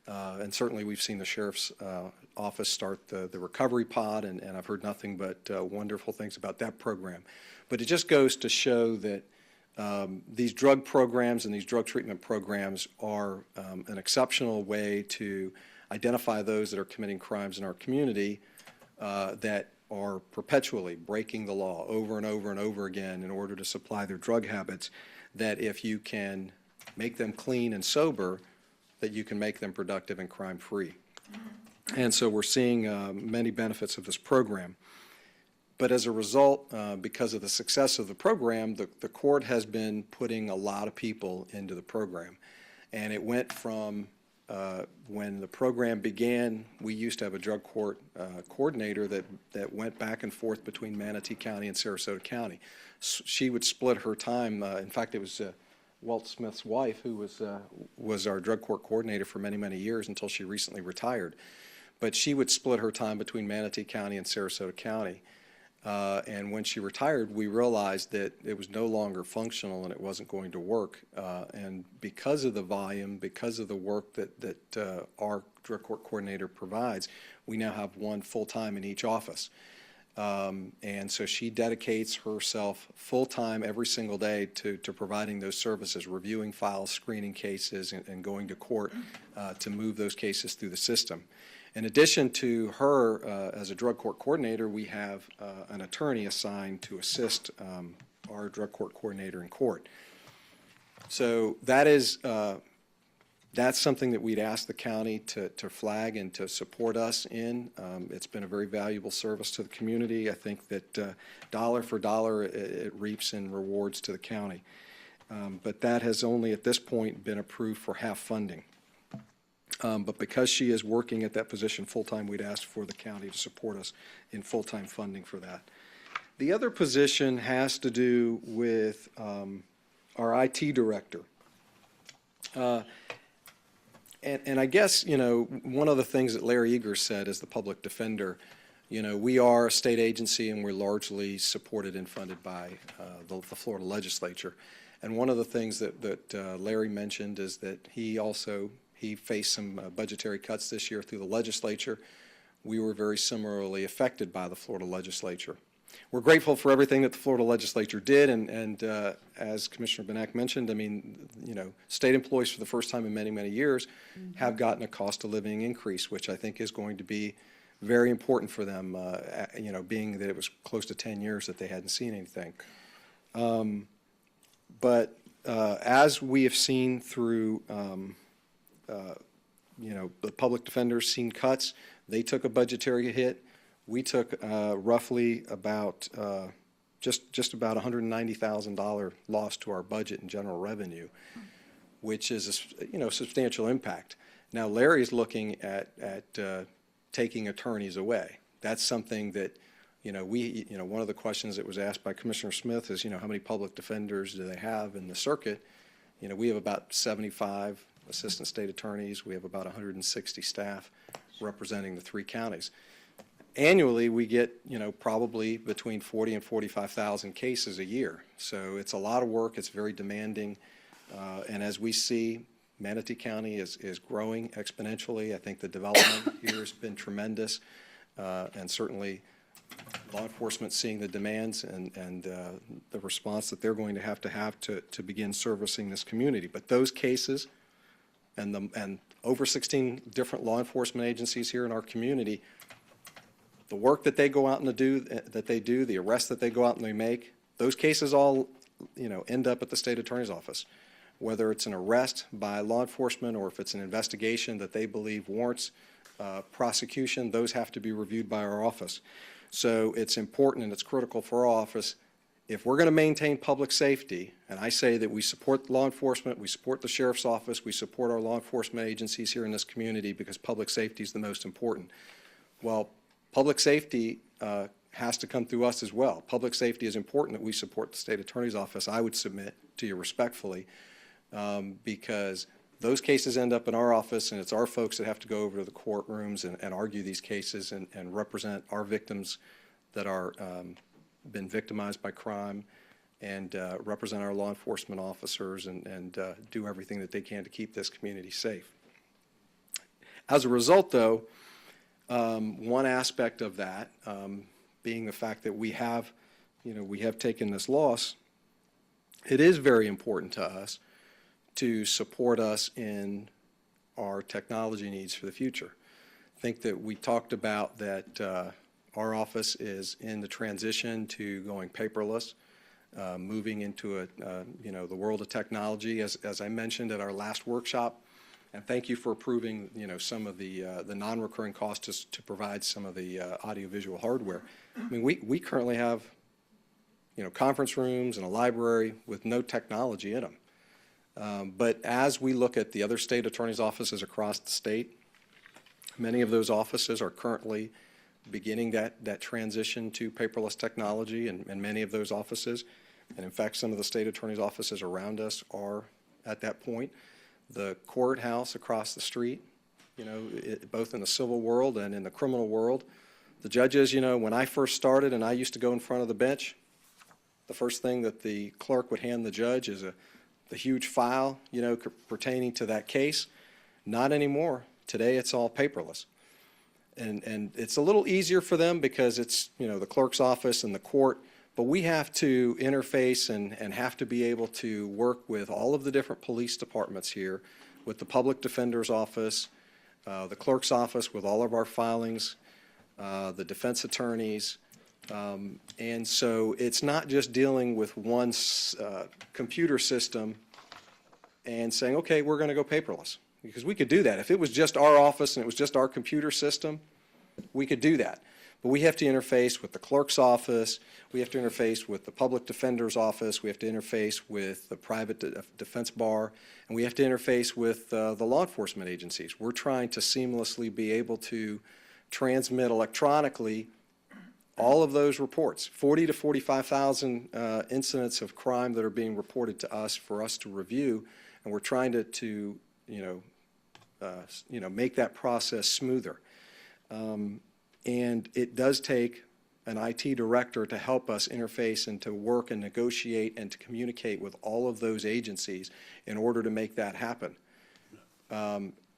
Speaker 14: And certainly we've seen the Sheriff's Office start the recovery pod, and I've heard nothing but wonderful things about that program. But it just goes to show that these drug programs and these drug treatment programs are an exceptional way to identify those that are committing crimes in our community that are perpetually breaking the law over and over and over again in order to supply their drug habits, that if you can make them clean and sober, that you can make them productive and crime-free. And so we're seeing many benefits of this program. But as a result, because of the success of the program, the court has been putting a lot of people into the program. And it went from when the program began, we used to have a drug court coordinator that went back and forth between Manatee County and Sarasota County. She would split her time. In fact, it was Walt Smith's wife who was our drug court coordinator for many, many years until she recently retired. But she would split her time between Manatee County and Sarasota County. And when she retired, we realized that it was no longer functional and it wasn't going to work. And because of the volume, because of the work that our drug court coordinator provides, we now have one full-time in each office. And so she dedicates herself full-time every single day to providing those services, reviewing files, screening cases, and going to court to move those cases through the system. In addition to her as a drug court coordinator, we have an attorney assigned to assist our drug court coordinator in court. So that's something that we'd ask the county to flag and to support us in. It's been a very valuable service to the community. I think that dollar for dollar, it reaps in rewards to the county. But that has only at this point been approved for half funding. But because she is working at that position full-time, we'd ask for the county to support us in full-time funding for that. The other position has to do with our IT director. And I guess, one of the things that Larry Eager said as the public defender, we are a state agency and we're largely supported and funded by the Florida legislature. And one of the things that Larry mentioned is that he faced some budgetary cuts this year through the legislature. We were very similarly affected by the Florida legislature. We're grateful for everything that the Florida legislature did, and as Commissioner Benak mentioned, I mean, state employees for the first time in many, many years have gotten a cost of living increase, which I think is going to be very important for them, being that it was close to 10 years that they hadn't seen anything. But as we have seen through, the public defenders seen cuts, they took a budgetary hit. We took roughly about just about $190,000 loss to our budget in general revenue, which is a substantial impact. Now Larry's looking at taking attorneys away. That's something that one of the questions that was asked by Commissioner Smith is how many public defenders do they have in the circuit? We have about 75 assistant state attorneys. We have about 160 staff representing the 3 counties. Annually, we get, probably between 40 and 45,000 cases a year. So it's a lot of work. It's very demanding. And as we see, Manatee County is growing exponentially. I think the development here has been tremendous. And certainly law enforcement seeing the demands and the response that they're going to have to begin servicing this community. But those cases and over 16 different law enforcement agencies here in our community, the work that they go out and do, the arrests that they go out and they make, those cases all, end up at the state attorney's office. Whether it's an arrest by law enforcement or if it's an investigation that they believe warrants prosecution, those have to be reviewed by our office. So it's important and it's critical for our office. If we're going to maintain public safety, and I say that we support law enforcement, we support the sheriff's office, we support our law enforcement agencies here in this community because public safety is the most important. Well, public safety has to come through us as well. Public safety is important that we support the state attorney's office, I would submit to you respectfully, because those cases end up in our office, and it's our folks that have to go over to the courtrooms and argue these cases and represent our victims that are been victimized by crime and represent our law enforcement officers and do everything that they can to keep this community safe. As a result, though, one aspect of that being the fact that we have taken this loss, it is very important to us to support us in our technology needs for the future. I think that we talked about that our office is in the transition to going paperless, moving into the world of technology, as I mentioned at our last workshop. And thank you for approving, some of the non-recurring costs to provide some of the audiovisual hardware. I mean, we currently have, conference rooms and a library with no technology in them. But as we look at the other state attorney's offices across the state, many of those offices are currently beginning that transition to paperless technology, and many of those offices, and in fact, some of the state attorney's offices around us are at that point. The courthouse across the street, both in the civil world and in the criminal world, the judges, when I first started and I used to go in front of the bench, the first thing that the clerk would hand the judge is the huge file, pertaining to that case. Not anymore. Today, it's all paperless. And it's a little easier for them because it's, the clerk's office and the court, but we have to interface and have to be able to work with all of the different police departments here, with the public defender's office, the clerk's office with all of our filings, the defense attorneys. And so it's not just dealing with one computer system and saying, okay, we're going to go paperless. Because we could do that. If it was just our office and it was just our computer system, we could do that. But we have to interface with the clerk's office, we have to interface with the public defender's office, we have to interface with the private defense bar, and we have to interface with the law enforcement agencies. We're trying to seamlessly be able to transmit electronically all of those reports, 40 to 45,000 incidents of crime that are being reported to us for us to review, and we're trying to make that process smoother. And it does take an IT director to help us interface and to work and negotiate and to communicate with all of those agencies in order to make that happen.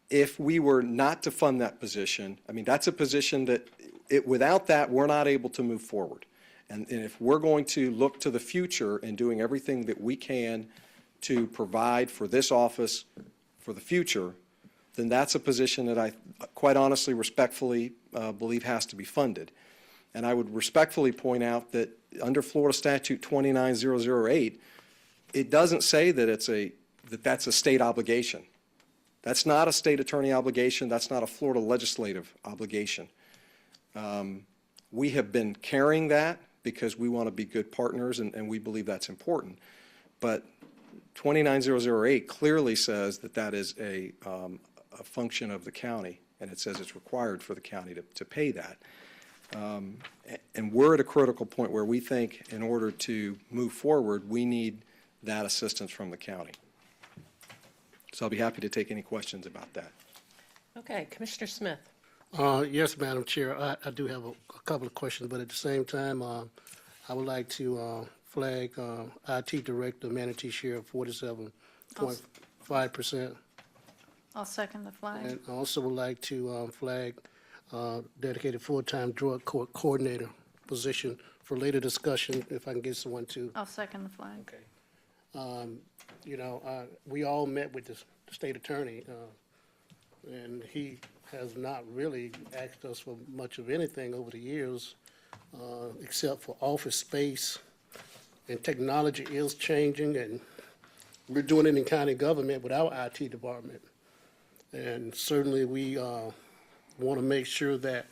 Speaker 14: If we were not to fund that position, I mean, that's a position that, without that, we're not able to move forward. And if we're going to look to the future and doing everything that we can to provide for this office for the future, then that's a position that I quite honestly, respectfully believe has to be funded. And I would respectfully point out that under Florida Statute 29008, it doesn't say that that's a state obligation. That's not a state attorney obligation. That's not a Florida legislative obligation. We have been carrying that because we want to be good partners, and we believe that's important. But 29008 clearly says that that is a function of the county, and it says it's required for the county to pay that. And we're at a critical point where we think in order to move forward, we need that assistance from the county. So I'll be happy to take any questions about that.
Speaker 1: Okay, Commissioner Smith.
Speaker 4: Yes, Madam Chair, I do have a couple of questions, but at the same time, I would like to flag IT Director Manatee share of 47.5%.
Speaker 5: I'll second the flag.
Speaker 4: And I also would like to flag dedicated full-time drug court coordinator position for later discussion, if I can get someone to.
Speaker 5: I'll second the flag.
Speaker 4: Okay. We all met with the state attorney, and he has not really asked us for much of anything over the years, except for office space. And technology is changing, and we're doing it in county government with our IT department. And certainly we want to make sure that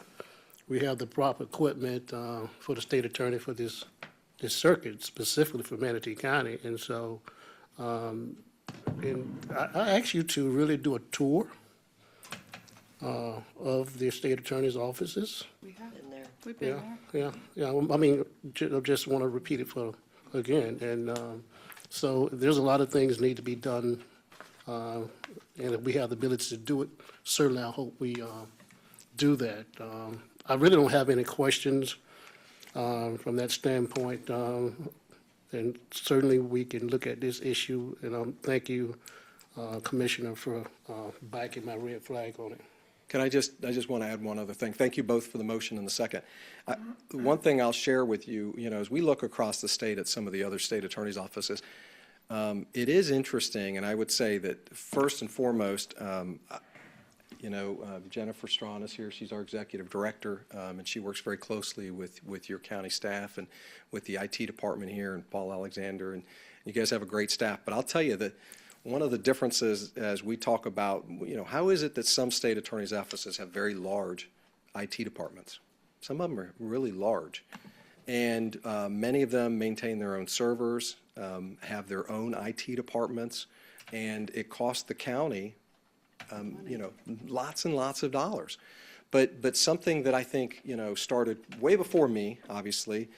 Speaker 4: we have the proper equipment for the state attorney for this circuit, specifically for Manatee County. And so and I ask you to really do a tour of the state attorney's offices.
Speaker 3: We have,
Speaker 10: In there.
Speaker 3: we've been
Speaker 4: Yeah,
Speaker 3: there.
Speaker 4: I mean, I just want to repeat it again. And so there's a lot of things need to be done. And if we have the ability to do it, certainly I hope we do that. I really don't have any questions from that standpoint. And certainly we can look at this issue. And thank you, Commissioner, for backing my red flag on it.
Speaker 14: I just want to add one other thing. Thank you both for the motion and the second. One thing I'll share with you, as we look across the state at some of the other state attorneys' offices, it is interesting, and I would say that first and foremost, Jennifer Strawn is here. She's our executive director, and she works very closely with your county staff and with the IT department here, and Paul Alexander, and you guys have a great staff. But I'll tell you that one of the differences as we talk about, how is it that some state attorneys' offices have very large IT departments? Some of them are really large. And many of them maintain their own servers, have their own IT departments, and it costs the county, lots and lots of dollars. But something that I think, started way before me, obviously,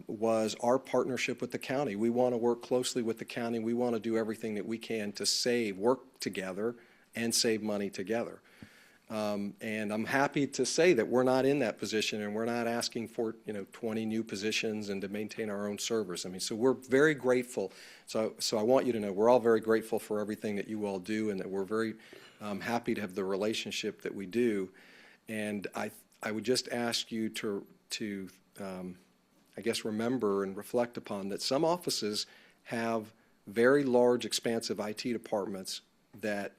Speaker 14: was our partnership with the county. We want to work closely with the county. We want to do everything that we can to work together and save money together. And I'm happy to say that we're not in that position, and we're not asking for, 20 new positions and to maintain our own servers. I mean, so we're very grateful. So I want you to know, we're all very grateful for everything that you all do, and that we're very happy to have the relationship that we do. And I would just ask you to I guess, remember and reflect upon that some offices have very large, expansive IT departments that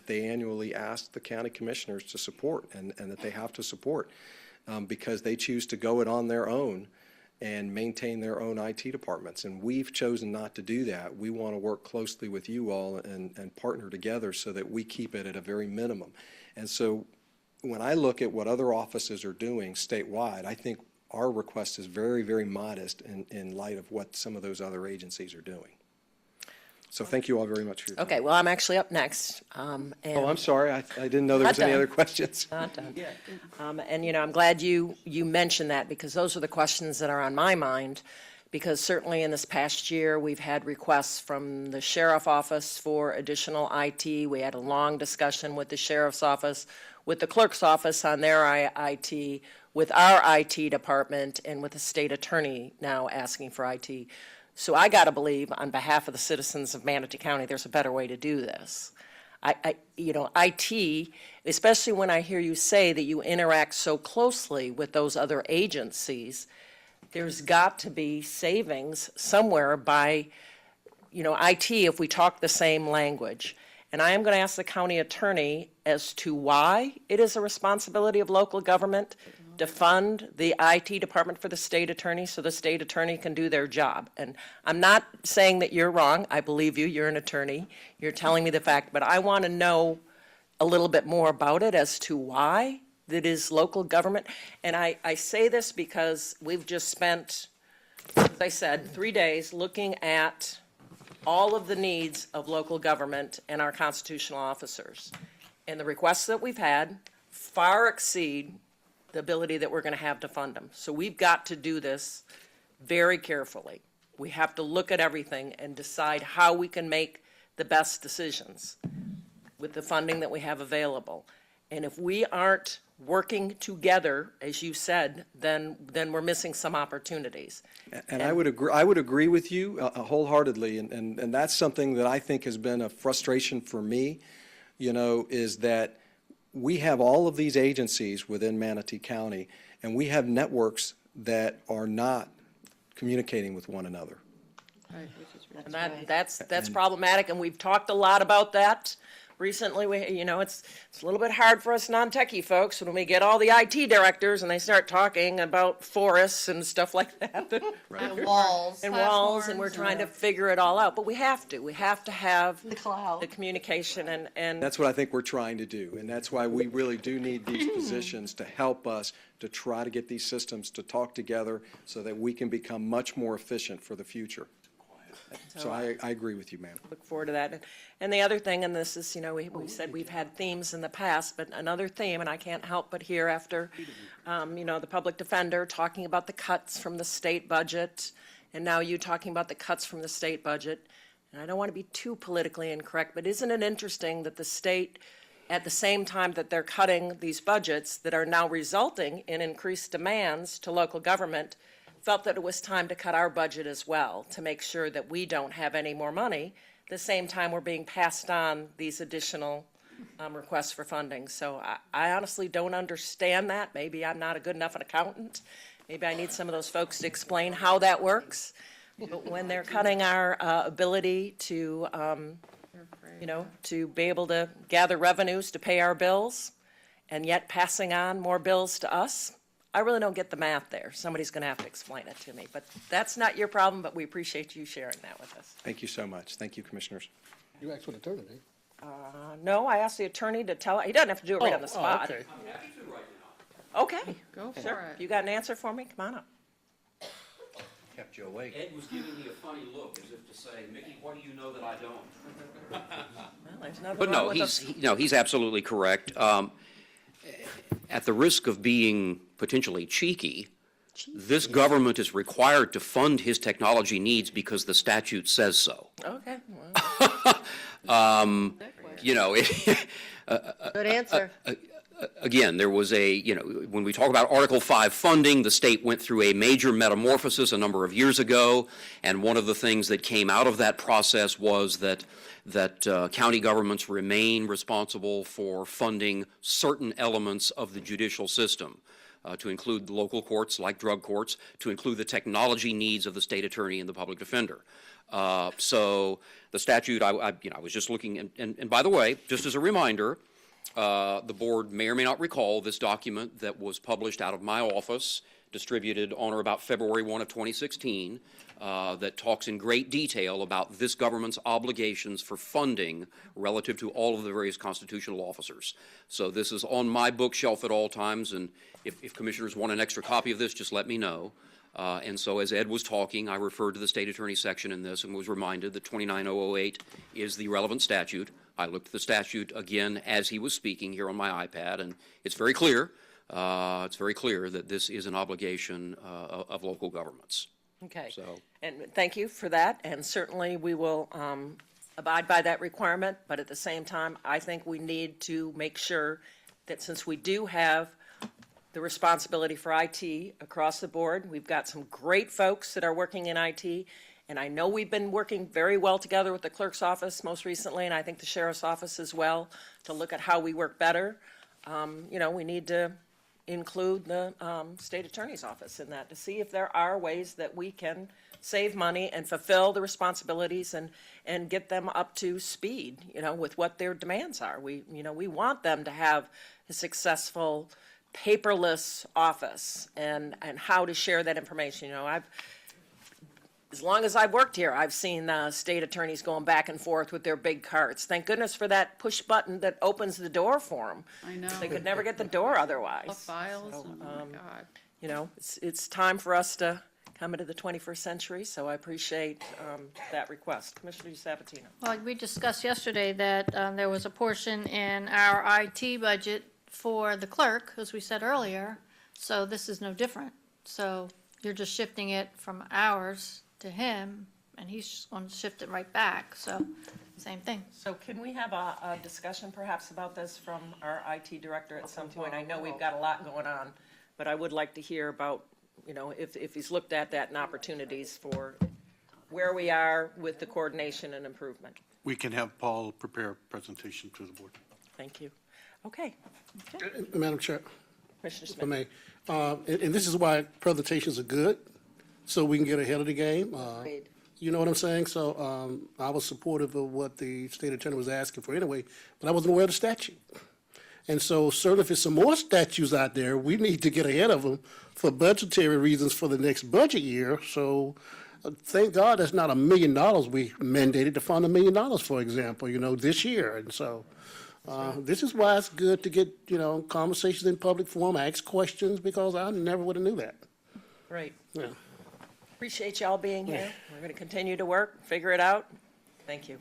Speaker 14: they annually ask the county commissioners to support, and that they have to support because they choose to go it on their own and maintain their own IT departments. And we've chosen not to do that. We want to work closely with you all and partner together so that we keep it at a very minimum. And so when I look at what other offices are doing statewide, I think our request is very, very modest in light of what some of those other agencies are doing. So thank you all very much for your time.
Speaker 1: Okay, well, I'm actually up next.
Speaker 14: Oh, I'm sorry. I didn't know there was any other questions.
Speaker 1: Not done. And, I'm glad you mentioned that, because those are the questions that are on my mind. Because certainly in this past year, we've had requests from the sheriff office for additional IT. We had a long discussion with the sheriff's office, with the clerk's office on their IT, with our IT department and with the state attorney now asking for IT. So I got to believe, on behalf of the citizens of Manatee County, there's a better way to do this. IT, especially when I hear you say that you interact so closely with those other agencies, there's got to be savings somewhere by, IT if we talk the same language. And I am going to ask the county attorney as to why it is a responsibility of local government to fund the IT department for the state attorney so the state attorney can do their job. And I'm not saying that you're wrong. I believe you. You're an attorney. You're telling me the fact. But I want to know a little bit more about it as to why that is local government. And I say this because we've just spent, as I said, 3 days looking at all of the needs of local government and our constitutional officers. And the requests that we've had far exceed the ability that we're going to have to fund them. So we've got to do this very carefully. We have to look at everything and decide how we can make the best decisions with the funding that we have available. And if we aren't working together, as you said, then we're missing some opportunities.
Speaker 14: And I would agree with you wholeheartedly, and that's something that I think has been a frustration for me, is that we have all of these agencies within Manatee County, and we have networks that are not communicating with one another.
Speaker 1: And that's problematic, and we've talked a lot about that recently. It's a little bit hard for us non-techie folks when we get all the IT directors and they start talking about forests and stuff like that.
Speaker 10: And walls.
Speaker 1: And walls, and we're trying to figure it all out. But we have to have
Speaker 10: The cloud.
Speaker 1: the communication and
Speaker 14: That's what I think we're trying to do, and that's why we really do need these positions to help us to try to get these systems to talk together so that we can become much more efficient for the future. So I agree with you, ma'am.
Speaker 1: look forward to that. And the other thing, and this is, we said we've had themes in the past, but another theme, and I can't help but hear after, the public defender talking about the cuts from the state budget, and now you talking about the cuts from the state budget. And I don't want to be too politically incorrect, but isn't it interesting that the state, at the same time that they're cutting these budgets that are now resulting in increased demands to local government, felt that it was time to cut our budget as well, to make sure that we don't have any more money, at the same time we're being passed on these additional requests for funding. So I honestly don't understand that. Maybe I'm not a good enough an accountant. Maybe I need some of those folks to explain how that works. But when they're cutting our ability to, to be able to gather revenues to pay our bills, and yet passing on more bills to us, I really don't get the math there. Somebody's going to have to explain it to me. But that's not your problem, but we appreciate you sharing that with us.
Speaker 14: Thank you so much. Thank you, Commissioners.
Speaker 4: You asked for the attorney, didn't you?
Speaker 1: No, I asked the attorney to tell, he doesn't have to do it right on the spot.
Speaker 4: Okay.
Speaker 1: Okay.
Speaker 3: Go for
Speaker 1: Sure.
Speaker 3: it.
Speaker 1: You got an answer for me? Come on up.
Speaker 2: Kept you awake. Ed was giving me a funny look as if to say, Mickey, what do you know that I don't?
Speaker 1: Well, there's nothing
Speaker 2: But
Speaker 1: wrong
Speaker 2: no,
Speaker 1: with
Speaker 2: he's absolutely correct. At the risk of being potentially cheeky, this government is required to fund his technology needs because the statute says so.
Speaker 1: Okay.
Speaker 10: Good answer.
Speaker 2: Again, there was when we talk about Article 5 funding, the state went through a major metamorphosis a number of years ago, and one of the things that came out of that process was that county governments remain responsible for funding certain elements of the judicial system, to include the local courts like drug courts, to include the technology needs of the state attorney and the public defender. So the statute, I was just looking, and by the way, just as a reminder, the board may or may not recall this document that was published out of my office, distributed on or about February 1 of 2016, that talks in great detail about this government's obligations for funding relative to all of the various constitutional officers. So this is on my bookshelf at all times, and if commissioners want an extra copy of this, just let me know. And so as Ed was talking, I referred to the state attorney section in this and was reminded that 29008 is the relevant statute. I looked at the statute again as he was speaking here on my iPad, and it's very clear. It's very clear that this is an obligation of local governments.
Speaker 1: Okay.
Speaker 2: So,
Speaker 1: And thank you for that, and certainly we will abide by that requirement, but at the same time, I think we need to make sure that since we do have the responsibility for IT across the board. We've got some great folks that are working in IT, and I know we've been working very well together with the clerk's office most recently, and I think the sheriff's office as well, to look at how we work better. We need to include the state attorney's office in that, to see if there are ways that we can save money and fulfill the responsibilities and get them up to speed, with what their demands are. We want them to have a successful paperless office and how to share that information. As long as I've worked here, I've seen state attorneys going back and forth with their big carts. Thank goodness for that push button that opens the door for them.
Speaker 3: I know.
Speaker 1: They could never get the door otherwise.
Speaker 3: The files,
Speaker 1: So,
Speaker 3: oh my God.
Speaker 1: It's time for us to come into the 21st century, so I appreciate that request. Commissioner Sabatino.
Speaker 5: Well, we discussed yesterday that there was a portion in our IT budget for the clerk, as we said earlier, so this is no different. So you're just shifting it from ours to him, and he's going to shift it right back, so same thing.
Speaker 1: So can we have a discussion perhaps about this from our IT director at some point? I know we've got a lot going on, but I would like to hear about, if he's looked at that and opportunities for where we are with the coordination and improvement.
Speaker 8: We can have Paul prepare a presentation to the board.
Speaker 1: Thank you. Okay.
Speaker 4: Madam Chair,
Speaker 1: Commissioner
Speaker 4: if I
Speaker 1: Smith.
Speaker 4: may, and this is why presentations are good, so we can get ahead of the game. You know what I'm saying? So I was supportive of what the state attorney was asking for anyway, but I wasn't aware of the statute. And so certainly if there's some more statutes out there, we need to get ahead of them for budgetary reasons for the next budget year. So thank God that's not $1 million we mandated to fund $1 million, for example, this year. And so this is why it's good to get, conversations in public forum, ask questions, because I never would have knew that.
Speaker 1: Great.
Speaker 4: Yeah.
Speaker 1: Appreciate y'all being here. We're going to continue to work, figure it out. Thank you.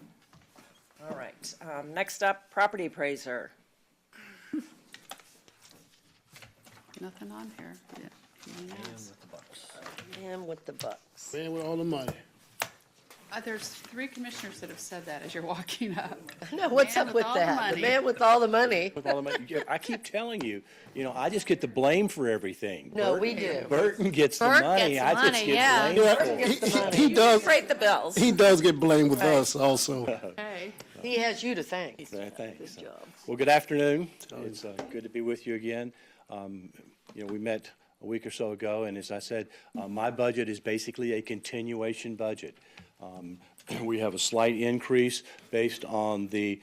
Speaker 1: All right. Next up, property appraiser.
Speaker 3: Nothing on here. Yeah.
Speaker 10: Man with the bucks.
Speaker 4: Man with all the money.
Speaker 3: There's 3 commissioners that have said that as you're walking up.
Speaker 10: No, what's
Speaker 3: Man
Speaker 10: up
Speaker 3: with
Speaker 10: with
Speaker 3: all the
Speaker 10: that? The
Speaker 3: money.
Speaker 10: man with all the money.
Speaker 15: With all the money. Yeah, I keep telling you, I just get the blame for everything.
Speaker 10: No, we do.
Speaker 15: Burton gets the
Speaker 5: Bert
Speaker 15: money.
Speaker 5: gets
Speaker 15: I
Speaker 5: the
Speaker 15: just
Speaker 5: money,
Speaker 15: get
Speaker 5: yeah.
Speaker 15: blamed for it.
Speaker 4: He does,
Speaker 1: Rate the bills.
Speaker 4: he does get blamed with us also.
Speaker 3: Okay.
Speaker 10: He has you to thank.
Speaker 15: Thanks.
Speaker 10: Good job.
Speaker 15: Well, good afternoon. It's good to be with you again. We met a week or so ago, and as I said, my budget is basically a continuation budget. We have a slight increase based on the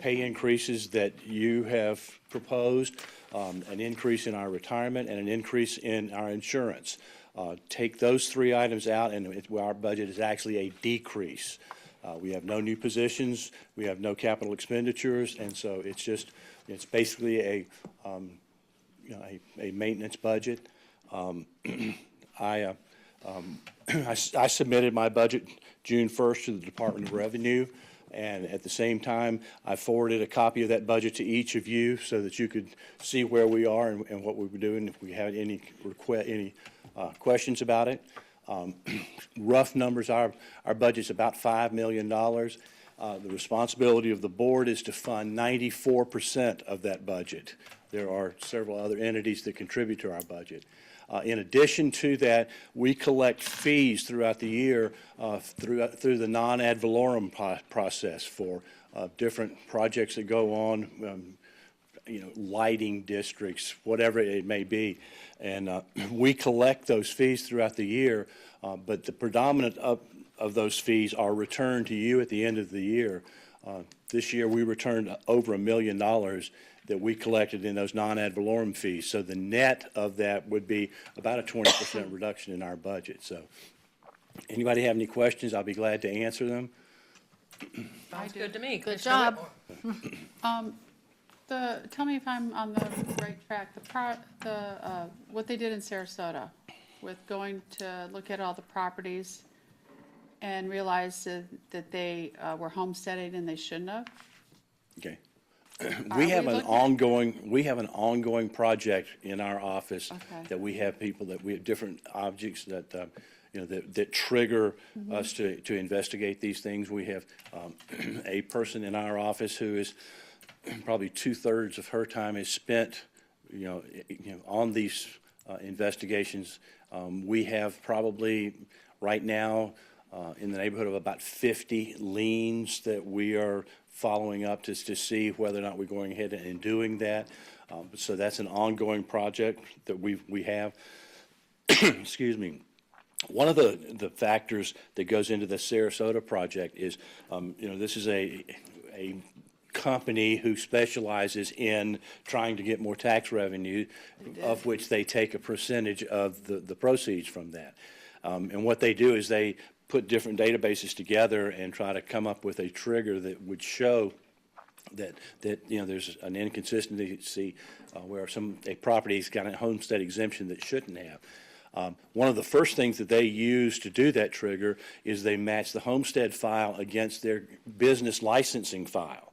Speaker 15: pay increases that you have proposed, an increase in our retirement, and an increase in our insurance. Take those 3 items out, and our budget is actually a decrease. We have no new positions, we have no capital expenditures, and so it's basically a maintenance budget. I submitted my budget June 1st to the Department of Revenue, and at the same time, I forwarded a copy of that budget to each of you so that you could see where we are and what we were doing, if we had any questions about it. Rough numbers, our budget's about $5 million. The responsibility of the board is to fund 94% of that budget. There are several other entities that contribute to our budget. In addition to that, we collect fees throughout the year through the non-ad valorem process for different projects that go on, lighting districts, whatever it may be. And we collect those fees throughout the year, but the predominant of those fees are returned to you at the end of the year. This year, we returned over $1 million that we collected in those non-ad valorem fees. So the net of that would be about a 20% reduction in our budget. So anybody have any questions, I'll be glad to answer them.
Speaker 1: Sounds good to me.
Speaker 5: Good job.
Speaker 3: Tell me if I'm on the right track. What they did in Sarasota with going to look at all the properties and realized that they were homesteading and they shouldn't have.
Speaker 15: Okay.
Speaker 3: Are
Speaker 15: We have
Speaker 3: we
Speaker 15: an ongoing project in our office
Speaker 3: Okay.
Speaker 15: that we have people that we have different objects that, that trigger us to investigate these things. We have a person in our office who is probably 2/3 of her time is spent on these investigations, we have probably right now in the neighborhood of about 50 liens that we are following up to see whether or not we're going ahead and doing that. So that's an ongoing project that we have. Excuse me. One of the factors that goes into the Sarasota project is, this is a company who specializes in trying to get more tax revenue, of which they take a percentage of the proceeds from that. And what they do is they put different databases together and try to come up with a trigger that would show that there's an inconsistency where a property's got a homestead exemption that shouldn't have. One of the first things that they use to do that trigger is they match the homestead file against their business licensing file.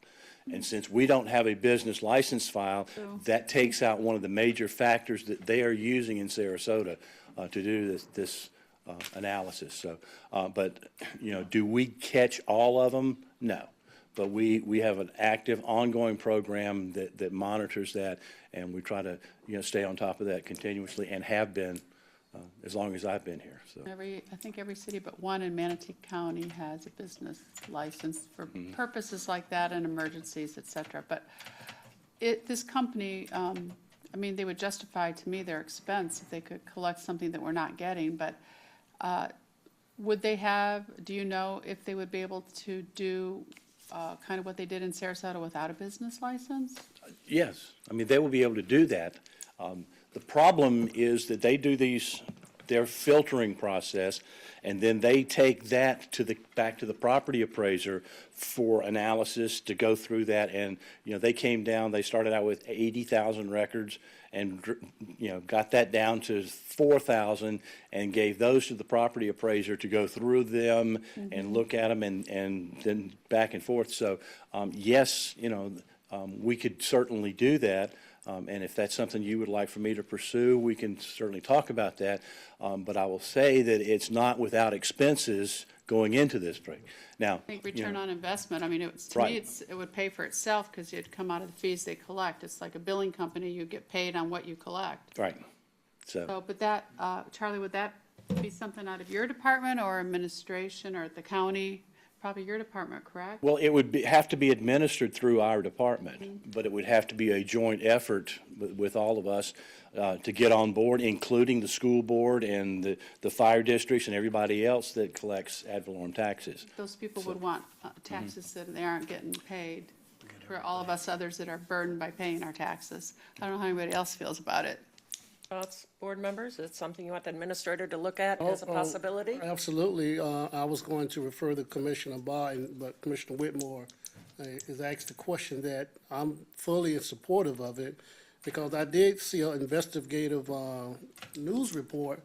Speaker 15: And since we don't have a business license file, that takes out one of the major factors that they are using in Sarasota to do this analysis. So, but, do we catch all of them? No. But we have an active, ongoing program that monitors that, and we try to, stay on top of that continuously and have been as long as I've been here, so.
Speaker 3: I think every city but one in Manatee County has a business license for purposes like that and emergencies, et cetera. But this company, they would justify to me their expense if they could collect something that we're not getting, but would they do you know if they would be able to do kind of what they did in Sarasota without a business license?
Speaker 15: Yes, they will be able to do that. The problem is that they do their filtering process, and then they take that back to the property appraiser for analysis to go through that. And, they started out with 80,000 records and, got that down to 4,000 and gave those to the property appraiser to go through them and look at them and then back and forth. So, yes, we could certainly do that. And if that's something you would like for me to pursue, we can certainly talk about that. But I will say that it's not without expenses going into this break. Now,
Speaker 3: I think return on investment, to me, it would pay for itself because it'd come out of the fees they collect. It's like a billing company, you get paid on what you collect.
Speaker 15: right.
Speaker 3: So, but that, Charlie, would that be something out of your department or administration or at the county? Probably your department, correct?
Speaker 15: Well, it would have to be administered through our department, but it would have to be a joint effort with all of us to get on board, including the school board and the fire districts and everybody else that collects ad valorem taxes.
Speaker 3: Those people would want taxes that they aren't getting paid for all of us others that are burdened by paying our taxes. I don't know how anybody else feels about it.
Speaker 1: Thoughts, board members? Is it something you want the administrator to look at as a possibility?
Speaker 4: Absolutely. I was going to refer to Commissioner Barton, but Commissioner Whitmore has asked a question that I'm fully in supportive of it, because I did see an investigative news report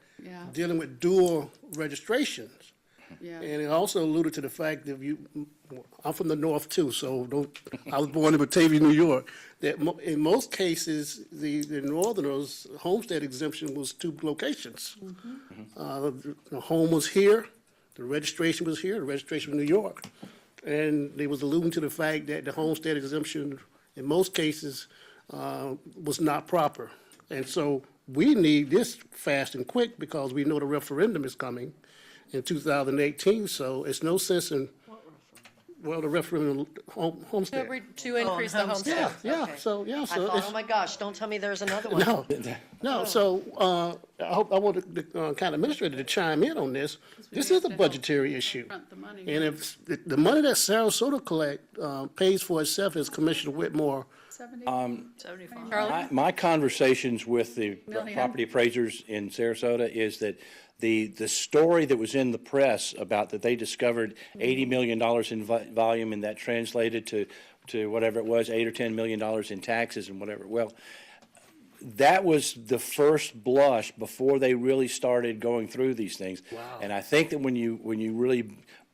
Speaker 4: dealing with dual registrations.
Speaker 3: Yeah.
Speaker 4: And it also alluded to the fact that I'm from the north too, so I was born in Batavia, New York, that in most cases, the northerners' homestead exemption was 2 locations. The home was here, the registration was here, the registration was in New York. And they was alluding to the fact that the homestead exemption, in most cases, was not proper. And so we need this fast and quick because we know the referendum is coming in 2018, so it's no sense in, the referendum homestead.
Speaker 1: To increase the homestead.
Speaker 4: Yeah,
Speaker 1: Okay.
Speaker 4: so
Speaker 10: I thought,
Speaker 4: it's,
Speaker 10: oh my gosh, don't tell me there's another one.
Speaker 4: no, so, I want the county administrator to chime in on this. This is a budgetary issue.
Speaker 3: Front the money.
Speaker 4: And if the money that Sarasota pays for itself, as Commissioner Whitmore
Speaker 3: 75.
Speaker 15: My conversations with the
Speaker 3: Million.
Speaker 15: property appraisers in Sarasota is that the story that was in the press about that they discovered $80 million in volume, and that translated to whatever it was, $8 or $10 million in taxes and whatever. Well, that was the first blush before they really started going through these things. Wow. And I think that when you really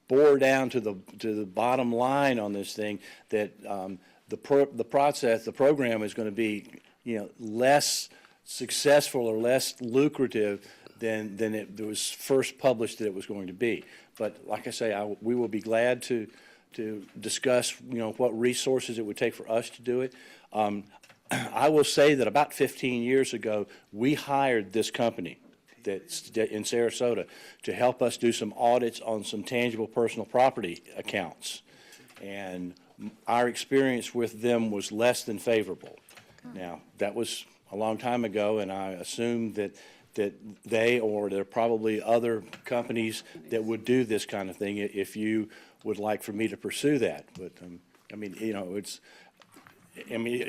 Speaker 15: bore down to the bottom line on this thing, that the program is going to be, less successful or less lucrative than it was first published that it was going to be. But like I say, we will be glad to discuss, what resources it would take for us to do it. I will say that about 15 years ago, we hired this company that's in Sarasota to help us do some audits on some tangible personal property accounts. And our experience with them was less than favorable. Now, that was a long time ago, and I assume that they, or there are probably other companies that would do this kind of thing if you would like for me to pursue that. But, I mean, you know,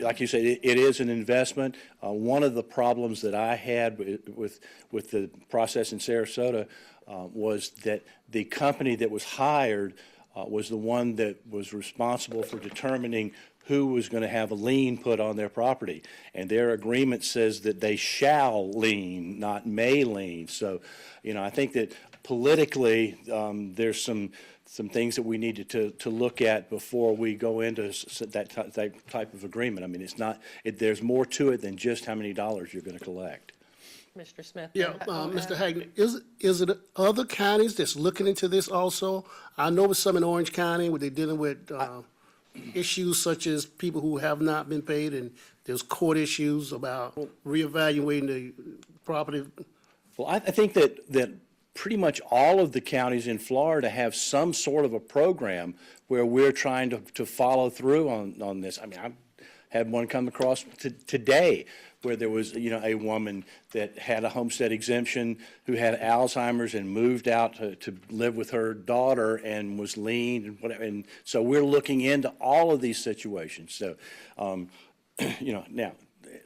Speaker 15: like you said, it is an investment. One of the problems that I had with the process in Sarasota was that the company that was hired was the one that was responsible for determining who was going to have a lien put on their property. And their agreement says that they shall lien, not may lien. So, you know, I think that politically, there's some things that we needed to look at before we go into that type of agreement. I mean, it's not, there's more to it than just how many dollars you're going to collect.
Speaker 1: Mr. Smith?
Speaker 4: Yeah, Mr. Hagney, is it other counties that's looking into this also? I know with some in Orange County where they're dealing with issues such as people who have not been paid, and there's court issues about reevaluating the property.
Speaker 15: Well, I think that pretty much all of the counties in Florida have some sort of a program where we're trying to follow through on this. I mean, I had one come across today where there was, you know, a woman that had a homestead exemption who had Alzheimer's and moved out to live with her daughter and was lean and whatever. And so we're looking into all of these situations. So, you know, now,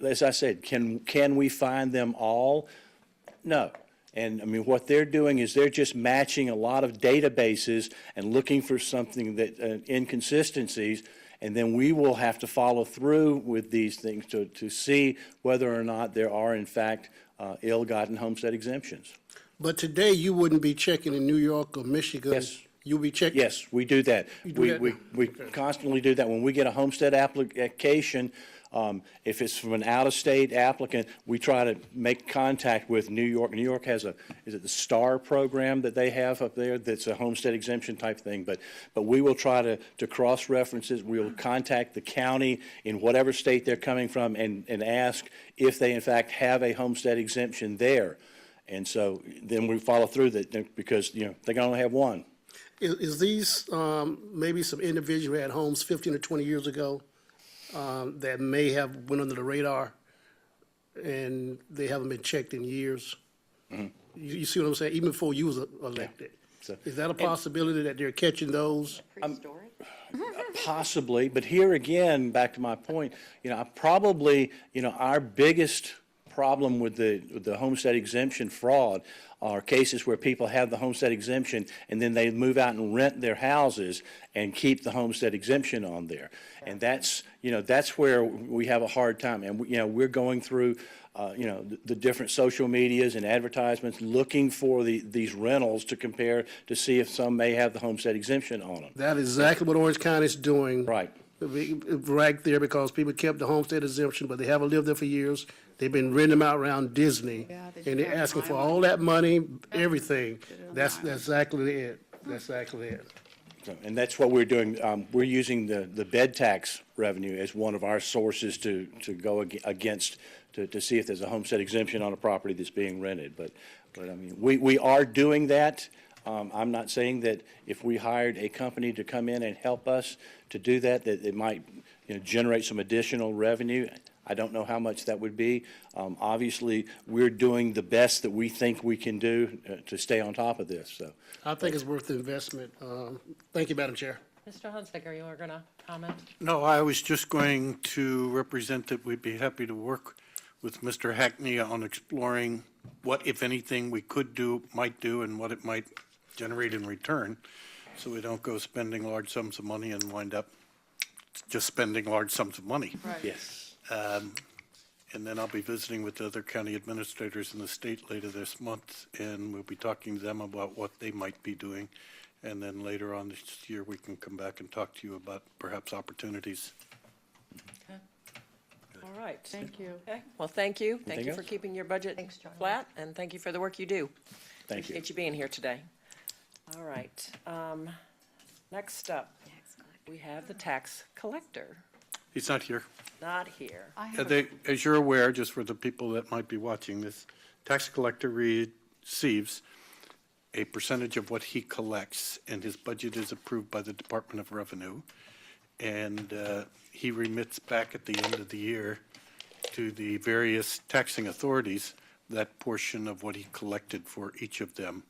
Speaker 15: as I said, can we find them all? No. And I mean, what they're doing is they're just matching a lot of databases and looking for something that inconsistencies. And then we will have to follow through with these things to see whether or not there are, in fact, ill-gotten homestead exemptions.
Speaker 4: But today, you wouldn't be checking in New York or Michigan?
Speaker 15: Yes.
Speaker 4: You'll be checking?
Speaker 15: Yes, we do that.
Speaker 4: You do that now?
Speaker 15: We
Speaker 4: Okay.
Speaker 15: constantly do that. When we get a homestead application, if it's from an out-of-state applicant, we try to make contact with New York. New York has is it the STAR program that they have up there that's a homestead exemption type thing? But we will try to cross-reference it. We'll contact the county in whatever state they're coming from and ask if they in fact have a homestead exemption there. And so then we follow through that because, you know, they can only have one.
Speaker 4: Is these maybe some individual who had homes 15 or 20 years ago that may have went under the radar and they haven't been checked in years?
Speaker 15: Mm-hmm.
Speaker 4: You see what I'm saying? Even before you was elected.
Speaker 15: So-
Speaker 4: Is that a possibility that they're catching those?
Speaker 15: Possibly, but here again, back to my point, you know, our biggest problem with the homestead exemption fraud are cases where people have the homestead exemption and then they move out and rent their houses and keep the homestead exemption on there. And that's where we have a hard time. And, we're going through, the different social medias and advertisements looking for these rentals to compare to see if some may have the homestead exemption on them.
Speaker 4: That is exactly what Orange County is doing.
Speaker 15: Right.
Speaker 4: Right there, because people kept the homestead exemption, but they haven't lived there for years. They've been renting them out around Disney,
Speaker 3: Yeah, they
Speaker 4: and they're
Speaker 3: should.
Speaker 4: asking for all that money, everything. That's exactly it. That's exactly it.
Speaker 15: So, and that's what we're doing. We're using the bed tax revenue as one of our sources to go against, to see if there's a homestead exemption on a property that's being rented. But I mean, we are doing that. I'm not saying that if we hired a company to come in and help us to do that it might, generate some additional revenue. I don't know how much that would be. Obviously, we're doing the best that we think we can do to stay on top of this, so.
Speaker 4: I think it's worth the investment. Thank you, Madam Chair.
Speaker 1: Mr. Hunsaker, you were going to comment?
Speaker 8: No, I was just going to represent that we'd be happy to work with Mr. Hackney on exploring what, if anything, we could do, might do, and what it might generate in return, so we don't go spending large sums of money and wind up just spending large sums of money.
Speaker 3: Right.
Speaker 15: Yes.
Speaker 8: And then I'll be visiting with the other county administrators in the state later this month, and we'll be talking to them about what they might be doing. And then later on this year, we can come back and talk to you about perhaps opportunities.
Speaker 1: All right.
Speaker 3: Thank you.
Speaker 1: Okay, well, thank you. Thank
Speaker 15: Anything
Speaker 1: you for
Speaker 15: else?
Speaker 1: keeping your budget flat, and thank you for the work you do.
Speaker 15: Thank you.
Speaker 1: Appreciate you being here today. All right. Next up, we have the tax collector.
Speaker 8: He's not here.
Speaker 1: Not here.
Speaker 3: I have a-
Speaker 8: As you're aware, just for the people that might be watching this, tax collector receives a percentage of what he collects, and his budget is approved by the Department of Revenue. And he remits back at the end of the year to the various taxing authorities that portion of what he collected for each of them.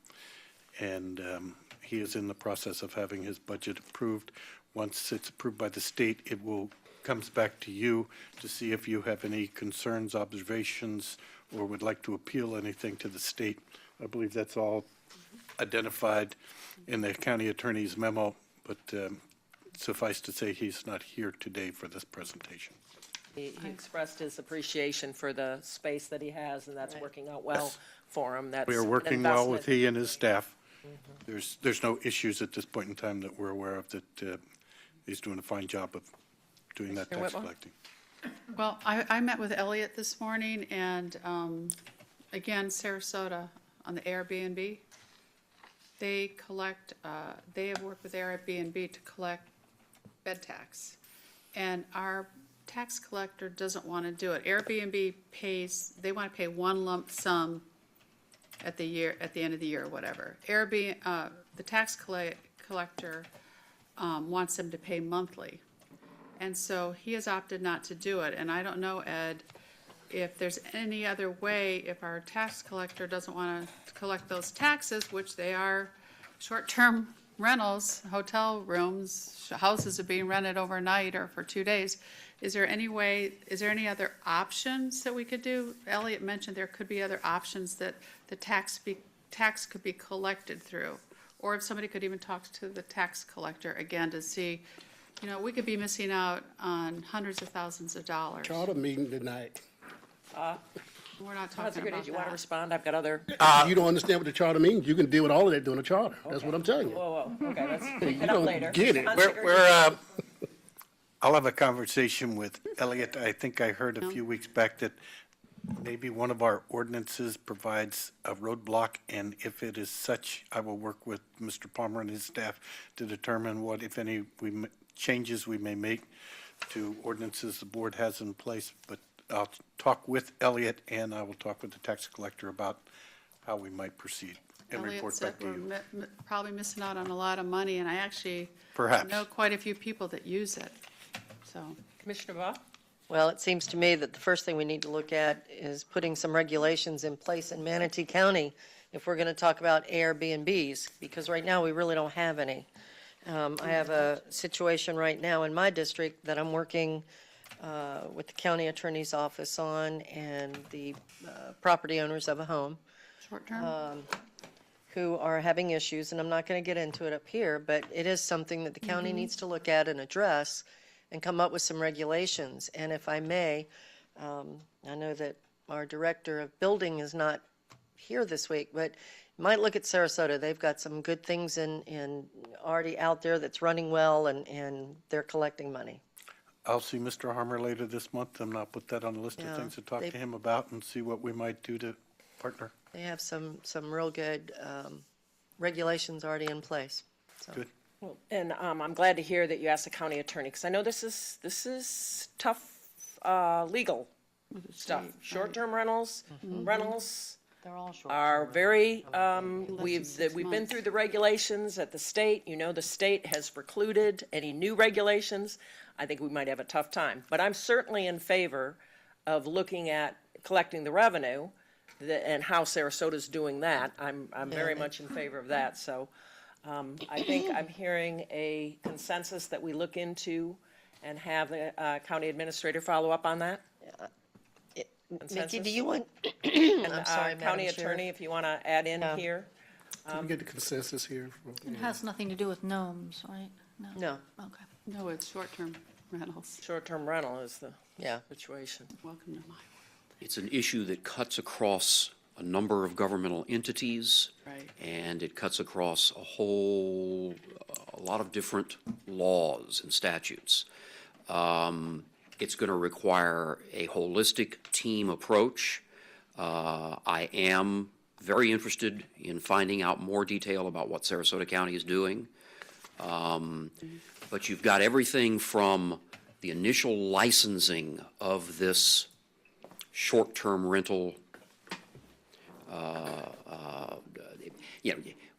Speaker 8: And he is in the process of having his budget approved. Once it's approved by the state, comes back to you to see if you have any concerns, observations, or would like to appeal anything to the state. I believe that's all identified in the county attorney's memo, but suffice to say, he's not here today for this presentation.
Speaker 1: He expressed his appreciation for the space that he has, and that's working out well for him. That's
Speaker 8: We are
Speaker 1: an
Speaker 8: working well with
Speaker 1: investment.
Speaker 8: he and his staff. There's no issues at this point in time that we're aware of, that he's doing a fine job of doing that
Speaker 1: Commissioner
Speaker 8: tax
Speaker 1: Whitmore?
Speaker 8: collecting.
Speaker 3: Well, I met with Elliot this morning, and again, Sarasota on the Airbnb. They collect, they have worked with Airbnb to collect bed tax. And our tax collector doesn't want to do it. Airbnb pays, they want to pay one lump sum at the end of the year or whatever. Airbnb, the tax collector wants them to pay monthly. And so he has opted not to do it. And I don't know, Ed, if there's any other way, if our tax collector doesn't want to collect those taxes, which they are short-term rentals, hotel rooms, houses are being rented overnight or for 2 days. Is there any other options that we could do? Elliot mentioned there could be other options that the tax could be collected through. Or if somebody could even talk to the tax collector again to see, we could be missing out on hundreds of thousands of dollars.
Speaker 4: Charter meeting tonight.
Speaker 3: We're not
Speaker 1: Councilor
Speaker 3: talking
Speaker 1: Gray,
Speaker 3: about
Speaker 1: did you want to
Speaker 3: that.
Speaker 1: respond? I've got other,
Speaker 4: You don't understand what the charter means, you can deal with all of that during the charter. That's what I'm telling you.
Speaker 1: whoa, okay, let's pick
Speaker 4: You
Speaker 1: it up
Speaker 4: don't
Speaker 1: later.
Speaker 4: get it.
Speaker 1: Councilor Gray,
Speaker 8: I'll have a conversation with Elliot. I think I heard a few weeks back that maybe one of our ordinances provides a roadblock, and if it is such, I will work with Mr. Palmer and his staff to determine what, if any, changes we may make to ordinances the board has in place. But I'll talk with Elliot, and I will talk with the tax collector about how we might proceed and
Speaker 3: Elliot
Speaker 8: report
Speaker 3: said
Speaker 8: back to
Speaker 3: we're
Speaker 8: you.
Speaker 3: probably missing out on a lot of money, and I actually
Speaker 8: Perhaps.
Speaker 3: know quite a few people that use it, so.
Speaker 1: Commissioner Vaughn?
Speaker 10: Well, it seems to me that the first thing we need to look at is putting some regulations in place in Manatee County if we're going to talk about Airbnbs, because right now we really don't have any. I have a situation right now in my district that I'm working with the county attorney's office on, and the property owners of a home
Speaker 3: Short-term?
Speaker 10: who are having issues, and I'm not going to get into it up here, but it is something that the county needs to look at and address and come up with some regulations. And if I may, I know that our director of building is not here this week, but you might look at Sarasota. They've got some good things in already out there that's running well, and they're collecting money.
Speaker 8: I'll see Mr. Harmer later this month, and I'll put that on the list of
Speaker 10: Yeah,
Speaker 8: things to talk
Speaker 10: they-
Speaker 8: to him about and see what we might do to partner.
Speaker 10: They have some real good regulations already in place. So.
Speaker 8: Good.
Speaker 1: Well, and I'm glad to hear that you asked the county attorney, because I know this is tough legal stuff. Short-term rentals,
Speaker 5: They're all short.
Speaker 1: are very,
Speaker 3: than
Speaker 1: we've
Speaker 3: 6
Speaker 1: been
Speaker 3: months.
Speaker 1: through the regulations at the state. The state has precluded any new regulations. I think we might have a tough time. But I'm certainly in favor of looking at collecting the revenue and how Sarasota's doing that. I'm very much in favor of that. So I think I'm hearing a consensus that we look into and have the county administrator follow up on that.
Speaker 10: Mickey, do you want,
Speaker 1: And,
Speaker 10: I'm sorry,
Speaker 1: County
Speaker 10: Madam Chair.
Speaker 1: attorney, if you want to add in
Speaker 10: Yeah.
Speaker 1: here.
Speaker 4: Can we get the consensus here?
Speaker 5: It has nothing to do with gnomes, right?
Speaker 10: No,
Speaker 5: Okay.
Speaker 3: No, it's short-term rentals.
Speaker 1: Short-term rental is the
Speaker 10: yeah.
Speaker 1: situation.
Speaker 3: Welcome to my world.
Speaker 2: It's an issue that cuts across a number of governmental entities.
Speaker 3: Right.
Speaker 2: And it cuts across a lot of different laws and statutes. It's going to require a holistic team approach. I am very interested in finding out more detail about what Sarasota County is doing. But you've got everything from the initial licensing of this short-term rental,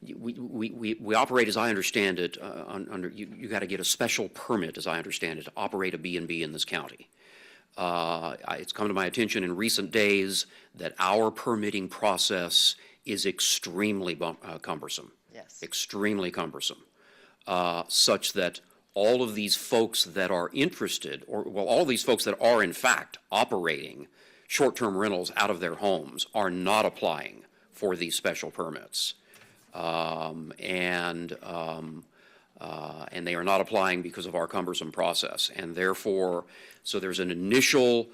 Speaker 2: we operate, as I understand it, under, you got to get a special permit, as I understand it, to operate a B&B in this county. It's come to my attention in recent days that our permitting process is extremely cumbersome.
Speaker 10: Yes.
Speaker 2: Extremely cumbersome, such that all of these folks that are interested, all these folks that are in fact operating short-term rentals out of their homes are not applying for these special permits. And they are not applying because of our cumbersome process. And therefore, so there's an initial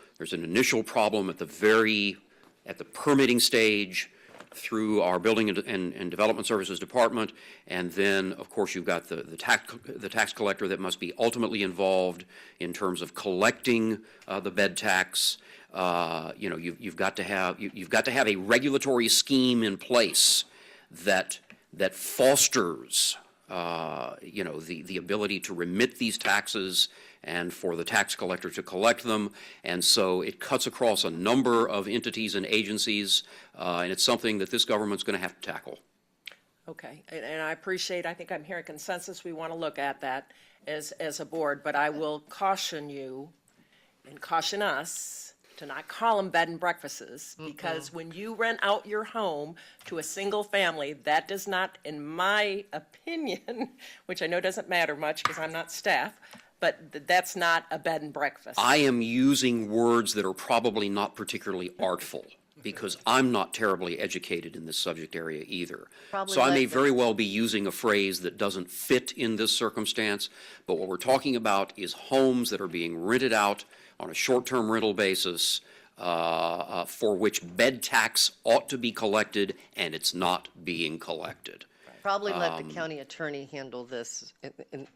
Speaker 2: problem at the permitting stage through our Building and Development Services Department, and then, of course, you've got the tax collector that must be ultimately involved in terms of collecting the bed tax. You've got to have a regulatory scheme in place that fosters the ability to remit these taxes and for the tax collector to collect them. And so it cuts across a number of entities and agencies, and it's something that this government's going to have to tackle.
Speaker 1: Okay, and I appreciate, I think I'm hearing consensus, we want to look at that as a board, but I will caution you and caution us to not call them bed and breakfasts, because when you rent out your home to a single family, that does not, in my opinion, which I know doesn't matter much because I'm not staff, but that's not a bed and breakfast.
Speaker 2: I am using words that are probably not particularly artful, because I'm not terribly educated in this subject area either.
Speaker 10: Probably
Speaker 2: So I may
Speaker 10: like
Speaker 2: very
Speaker 10: this.
Speaker 2: well be using a phrase that doesn't fit in this circumstance, but what we're talking about is homes that are being rented out on a short-term rental basis for which bed tax ought to be collected, and it's not being collected.
Speaker 10: Probably let the county attorney handle this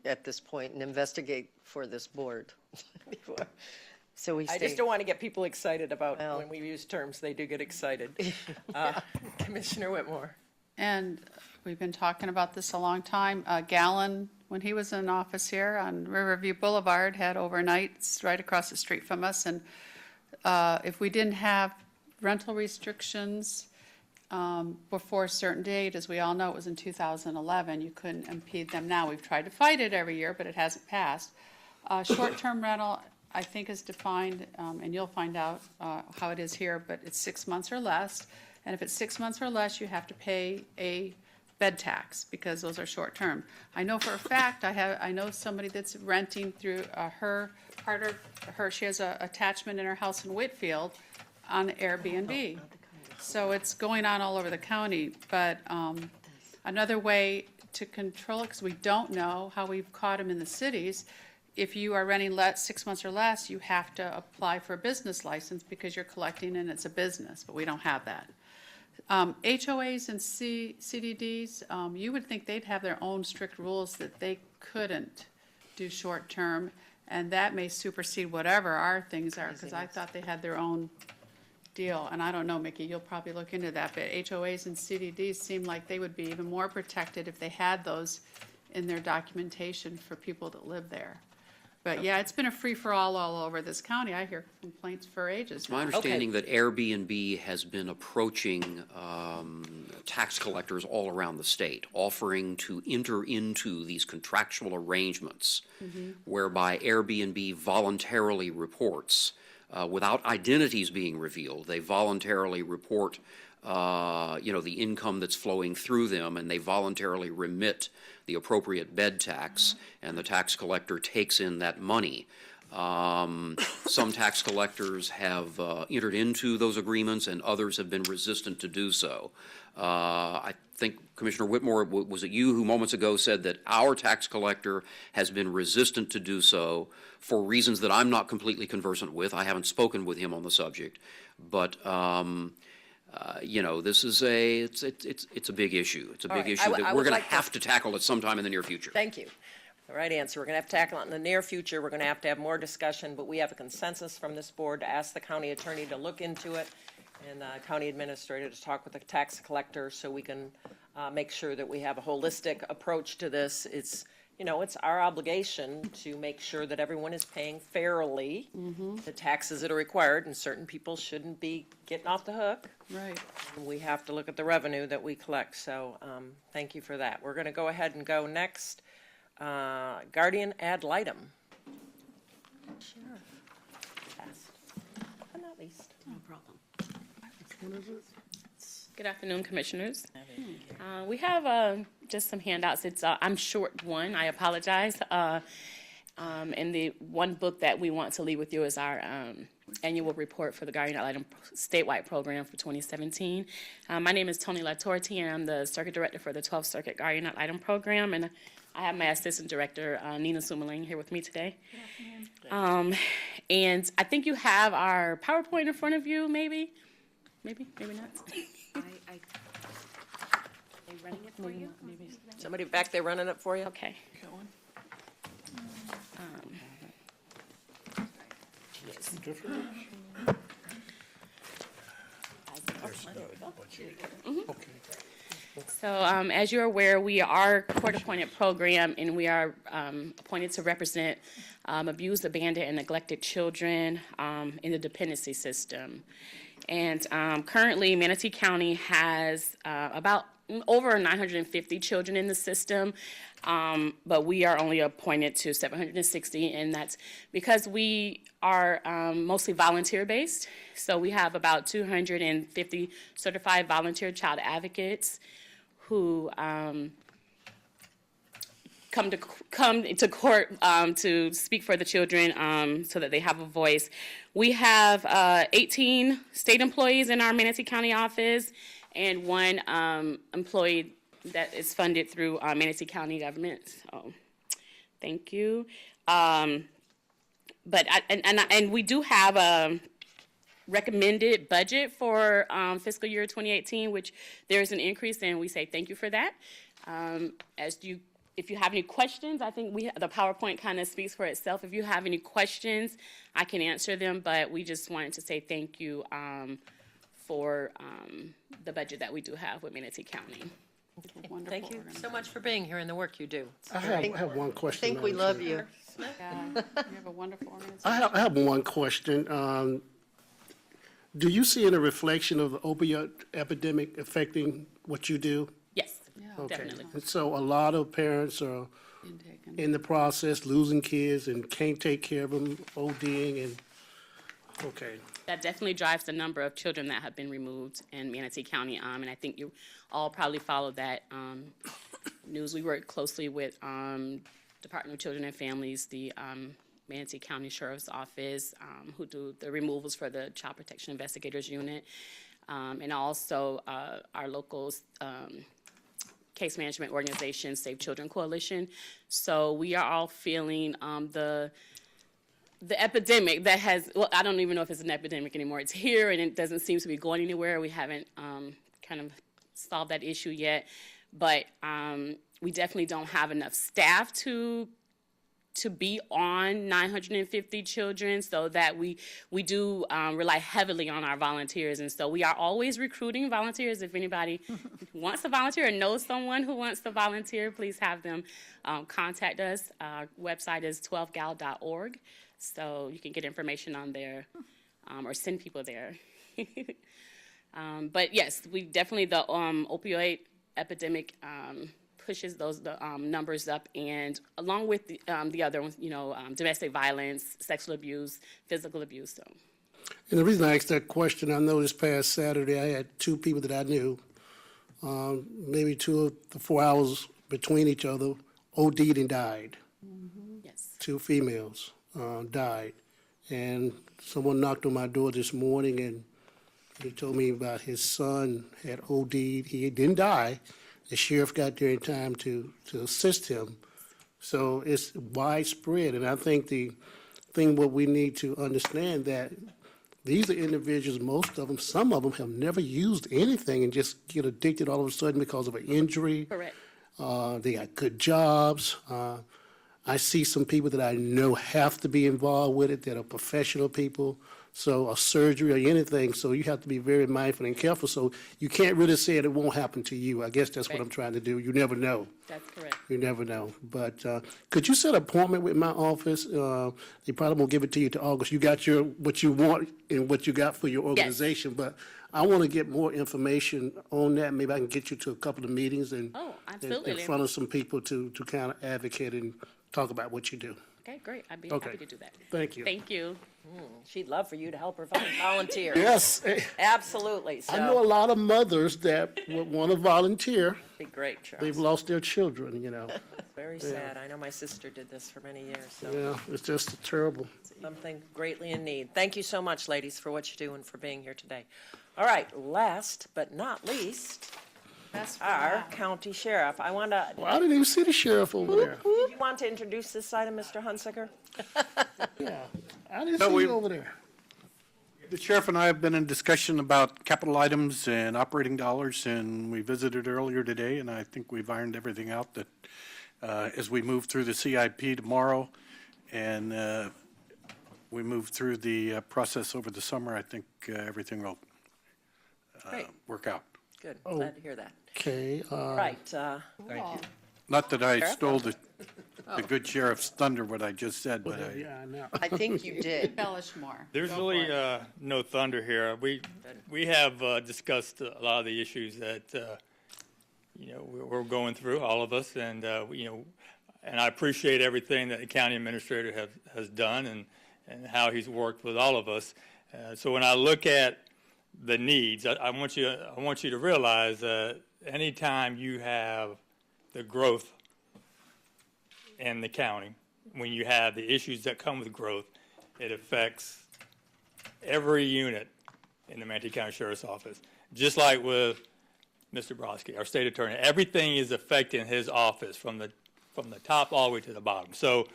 Speaker 10: at this point and investigate for this board. before- So we
Speaker 1: I
Speaker 10: stay.
Speaker 1: just don't want to get people excited about
Speaker 10: Well.
Speaker 1: when we use terms, they do get excited. Commissioner Whitmore.
Speaker 3: And we've been talking about this a long time. Gallon, when he was in office here on Riverview Boulevard, had overnights right across the street from us. And if we didn't have rental restrictions before a certain date, as we all know, it was in 2011, you couldn't impede them now. We've tried to fight it every year, but it hasn't passed. Short-term rental, I think, is defined, and you'll find out how it is here, but it's 6 months or less. And if it's 6 months or less, you have to pay a bed tax, because those are short-term. I know for a fact, I know somebody that's renting through she has an attachment in her house in Whitfield on Airbnb. So it's going on all over the county, but another way to control it, because we don't know how we've caught them in the cities, if you are renting 6 months or less, you have to apply for a business license because you're collecting and it's a business, but we don't have that. HOAs and CDDs, you would think they'd have their own strict rules that they couldn't do short-term, and that may supersede whatever our things are, because I thought they had their own deal. And I don't know, Mickey, you'll probably look into that, but HOAs and CDDs seem like they would be even more protected if they had those in their documentation for people that live there. But yeah, it's been a free-for-all all over this county. I hear complaints for ages
Speaker 2: It's my
Speaker 3: now.
Speaker 2: understanding that Airbnb has been approaching tax collectors all around the state, offering to enter into these contractual arrangements whereby Airbnb voluntarily reports, without identities being revealed, they voluntarily report the income that's flowing through them, and they voluntarily remit the appropriate bed tax, and the tax collector takes in that money. Some tax collectors have entered into those agreements, and others have been resistant to do so. I think, Commissioner Whitmore, was it you who moments ago said that our tax collector has been resistant to do so for reasons that I'm not completely conversant with? I haven't spoken with him on the subject, but this is it's a big issue. It's a
Speaker 1: All
Speaker 2: big
Speaker 1: right.
Speaker 2: issue
Speaker 1: I
Speaker 2: that
Speaker 1: would
Speaker 2: we're going
Speaker 1: like
Speaker 2: to
Speaker 1: to-
Speaker 2: have to tackle at some time in the near future.
Speaker 1: Thank you. The right answer. We're going to have to tackle it in the near future. We're going to have more discussion, but we have a consensus from this board to ask the county attorney to look into it and county administrator to talk with the tax collector so we can make sure that we have a holistic approach to this. it's our obligation to make sure that everyone is paying fairly the taxes that are required, and certain people shouldn't be getting off the hook.
Speaker 3: Right.
Speaker 1: We have to look at the revenue that we collect, so thank you for that. We're going to go ahead and go next. Guardian ad litem. Sheriff. Last, but not least. No problem.
Speaker 16: Good afternoon, Commissioners. We have just some handouts. I'm short one, I apologize. And the one book that we want to leave with you is our annual report for the Guardian Ad Litem statewide program for 2017. My name is Tony LaTorti, and I'm the Circuit Director for the 12th Circuit Guardian Ad Litem program. And I have my Assistant Director, Nina Sumaling, here with me today. And I think you have our PowerPoint in front of you, maybe? Maybe not.
Speaker 1: Are they running it for you? Somebody back there running it for you?
Speaker 16: Okay. So as you're aware, we are a court-appointed program, and we are appointed to represent abused, abandoned, and neglected children in the dependency system. And currently, Manatee County has about over 950 children in the system, but we are only appointed to 760, and that's because we are mostly volunteer-based. So we have about 250 certified volunteer child advocates who come to court to speak for the children so that they have a voice. We have 18 state employees in our Manatee County office and one employee that is funded through Manatee County government. So, thank you. And we do have a recommended budget for fiscal year 2018, which there is an increase, and we say thank you for that. If you have any questions, I think the PowerPoint kind of speaks for itself. If you have any questions, I can answer them, but we just wanted to say thank you for the budget that we do have with Manatee County.
Speaker 1: Thank you so much for being here and the work you do.
Speaker 4: I have one question.
Speaker 10: I think we
Speaker 4: Madam
Speaker 10: love
Speaker 4: Chair.
Speaker 10: you.
Speaker 3: Yeah, you have a wonderful organization.
Speaker 4: I have one question. Do you see any reflection of the opioid epidemic affecting what you do?
Speaker 16: Yes,
Speaker 4: Okay.
Speaker 16: definitely.
Speaker 4: And so a lot of parents are in the process losing kids and can't take care of them, ODing, and, okay.
Speaker 16: That definitely drives the number of children that have been removed in Manatee County, and I think you all probably follow that news. We work closely with Department of Children and Families, the Manatee County Sheriff's Office, who do the removals for the Child Protection Investigators Unit, and also our local case management organization, Save Children Coalition. So we are all feeling the epidemic that has, well, I don't even know if it's an epidemic anymore. It's here, and it doesn't seem to be going anywhere. We haven't kind of solved that issue yet, but we definitely don't have enough staff to be on 950 children, so that we do rely heavily on our volunteers. And so we are always recruiting volunteers. If anybody wants to volunteer or knows someone who wants to volunteer, please have them contact us. Our website is 12gal.org, so you can get information on there or send people there. But yes, we definitely, the opioid epidemic pushes those numbers up, and along with the other ones, domestic violence, sexual abuse, physical abuse. So.
Speaker 4: And the reason I asked that question, I know this past Saturday, I had two people that I knew, maybe 2 to 4 hours between each other, OD'd and died.
Speaker 16: Yes.
Speaker 4: 2 females died. And someone knocked on my door this morning, and he told me about his son had OD'd. He didn't die. The sheriff got there in time to assist him. So it's widespread, and I think what we need to understand that these are individuals, most of them, some of them have never used anything and just get addicted all of a sudden because of an injury.
Speaker 16: Correct.
Speaker 4: They got good jobs. I see some people that I know have to be involved with it that are professional people. so, or surgery or anything, so you have to be very mindful and careful, so you can't really say it won't happen to you. I guess that's what I'm trying to do. You never know.
Speaker 16: That's correct.
Speaker 4: You never know. But could you set an appointment with my office? They probably won't give it to you till August. You got what you want and what you got for your organization, but I want to get more information on that. Maybe I can get you to a couple of meetings and
Speaker 16: Oh,
Speaker 4: in
Speaker 16: absolutely.
Speaker 4: front of some people to kind of advocate and talk about what you do.
Speaker 16: Okay, great. I'd be
Speaker 4: Okay.
Speaker 16: happy to do that.
Speaker 4: Thank you.
Speaker 16: Thank you.
Speaker 1: She'd love for you to help her volunteer.
Speaker 4: Yes.
Speaker 1: Absolutely,
Speaker 4: I know a
Speaker 1: so,
Speaker 4: lot of mothers that would want to volunteer.
Speaker 1: be great,
Speaker 4: They've
Speaker 1: Charles.
Speaker 4: lost their children, you know.
Speaker 1: Very sad. I know my sister did this for many years, so
Speaker 4: Yeah, it's just terrible.
Speaker 1: something greatly in need. Thank you so much, ladies, for what you do and for being here today. All right, last but not least,
Speaker 3: That's for
Speaker 1: our
Speaker 3: that.
Speaker 1: county sheriff. I want to,
Speaker 4: Well, I didn't even see the sheriff over there.
Speaker 1: do you want to introduce this item, Mr. Hunsaker?
Speaker 4: Yeah, I didn't
Speaker 8: No,
Speaker 4: see
Speaker 8: we-
Speaker 4: you over there.
Speaker 8: The sheriff and I have been in discussion about capital items and operating dollars, and we visited earlier today, and I think we've ironed everything out that as we move through the CIP tomorrow and we move through the process over the summer, I think everything will
Speaker 1: Great,
Speaker 8: work out.
Speaker 1: good. Glad to hear that.
Speaker 4: Okay,
Speaker 1: Right,
Speaker 8: Not that I
Speaker 1: Sheriff?
Speaker 8: stole the good sheriff's thunder, what I just said, but I,
Speaker 4: yeah, I know.
Speaker 10: I think you did.
Speaker 3: Embellish more.
Speaker 17: There's
Speaker 3: Go for
Speaker 17: really
Speaker 3: it.
Speaker 17: no thunder here. We have discussed a lot of the issues that, we're going through, all of us, and, and I appreciate everything that the county administrator has done and how he's worked with all of us. So when I look at the needs, I want you to realize that anytime you have the growth in the county, when you have the issues that come with growth, it affects every unit in the Manatee County Sheriff's Office. Just like with Mr. Brodsky, our state attorney, everything is affecting his office from the top all the way to the bottom. So,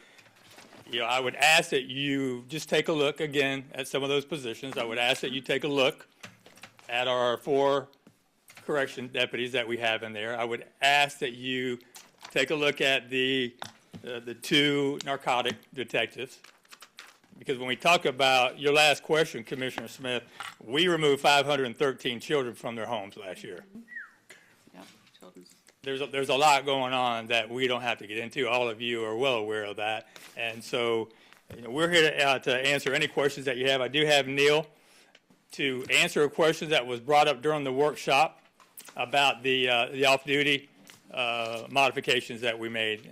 Speaker 17: I would ask that you just take a look again at some of those positions. I would ask that you take a look at our 4 correction deputies that we have in there. I would ask that you take a look at the 2 narcotic detectives. Because when we talk about your last question, Commissioner Smith, we removed 513 children from their homes last year.
Speaker 3: Yep, children's.
Speaker 17: There's a lot going on that we don't have to get into. All of you are well aware of that. And so, we're here to answer any questions that you have. I do have Neil to answer a question that was brought up during the workshop about the off-duty modifications that we made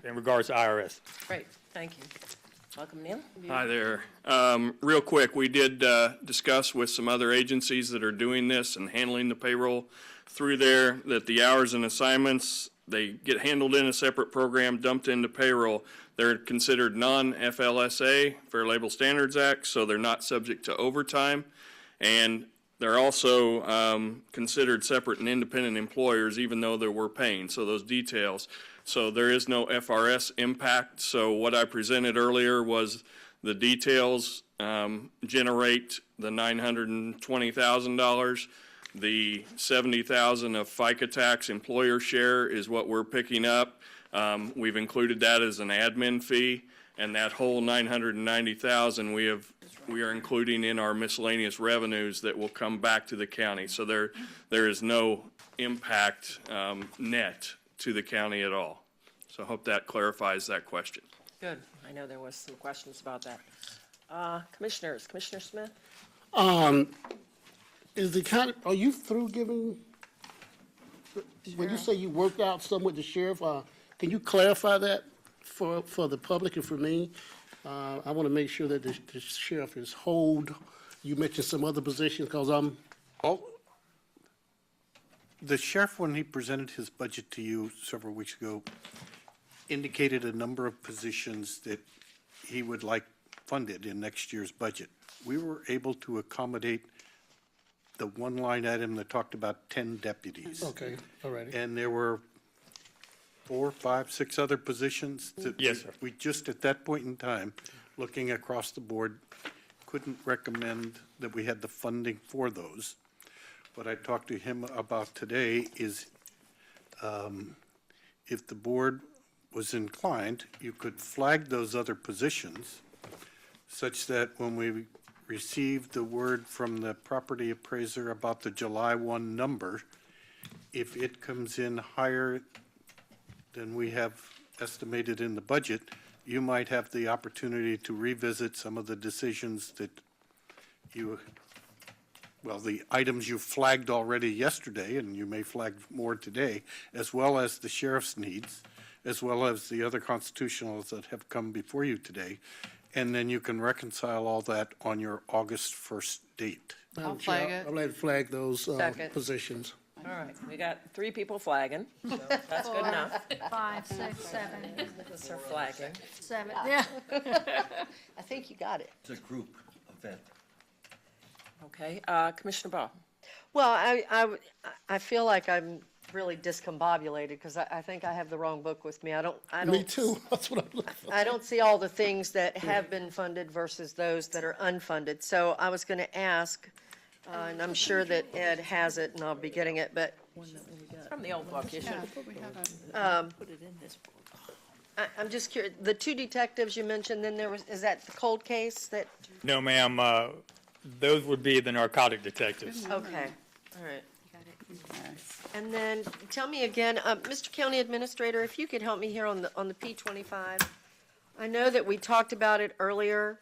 Speaker 17: in regards to IRS.
Speaker 1: great, thank you. Welcome, Neil.
Speaker 18: Hi there. Real quick, we did discuss with some other agencies that are doing this and handling the payroll through there, that the hours and assignments, they get handled in a separate program, dumped into payroll. They're considered non-FLSA, Fair Labor Standards Act, so they're not subject to overtime. And they're also considered separate and independent employers, even though they were paying, so those details. So there is no FRS impact. So what I presented earlier was the details generate the $920,000. The $70,000 of FICA tax employer share is what we're picking up. We've included that as an admin fee, and that whole $990,000 we are including in our miscellaneous revenues that will come back to the county. So there is no impact net to the county at all. So I hope that clarifies that question.
Speaker 1: Good, I know there was some questions about that. Commissioners, Commissioner Smith?
Speaker 4: Is the county, are you through giving, when you say you worked out some with the sheriff, can you clarify that for the public and for me? I want to make sure that the sheriff is hold. You mentioned some other positions, because
Speaker 8: the sheriff, when he presented his budget to you several weeks ago, indicated a number of positions that he would like funded in next year's budget. We were able to accommodate the one line item that talked about 10 deputies.
Speaker 4: Okay, all righty.
Speaker 8: And there were 4, 5, 6 other positions that
Speaker 17: Yes, sir.
Speaker 8: we just at that point in time, looking across the board, couldn't recommend that we had the funding for those. What I talked to him about today is if the board was inclined, you could flag those other positions such that when we received the word from the property appraiser about the July 1 number. If it comes in higher than we have estimated in the budget, you might have the opportunity to revisit some of the decisions that you, well, the items you flagged already yesterday, and you may flag more today, as well as the sheriff's needs, as well as the other constitutionals that have come before you today. And then you can reconcile all that on your August 1st date.
Speaker 4: Madam
Speaker 3: flag
Speaker 4: Chair,
Speaker 3: it.
Speaker 4: I'd like to flag those
Speaker 1: Second.
Speaker 4: positions.
Speaker 1: All right, we got 3 people flagging, so that's good enough.
Speaker 5: 5, 6, 7,
Speaker 1: That's our flagging.
Speaker 5: 7, yeah.
Speaker 10: I think you got it.
Speaker 19: It's a group event.
Speaker 1: Okay, Commissioner Ball.
Speaker 10: Well, I feel like I'm really discombobulated because I think I have the wrong book with me. I don't.
Speaker 4: Me too, that's what I'm looking for.
Speaker 10: I don't see all the things that have been funded versus those that are unfunded. So I was going to ask, and I'm sure that Ed has it and I'll be getting it, but
Speaker 1: It's from the old book, you should.
Speaker 3: We have
Speaker 10: I'm just curious, the 2 detectives you mentioned, then there was, is that the cold case that,
Speaker 17: No, ma'am, those would be the narcotic detectives.
Speaker 10: okay, all right. And then, tell me again, Mr. County Administrator, if you could help me here on the P25. I know that we talked about it earlier.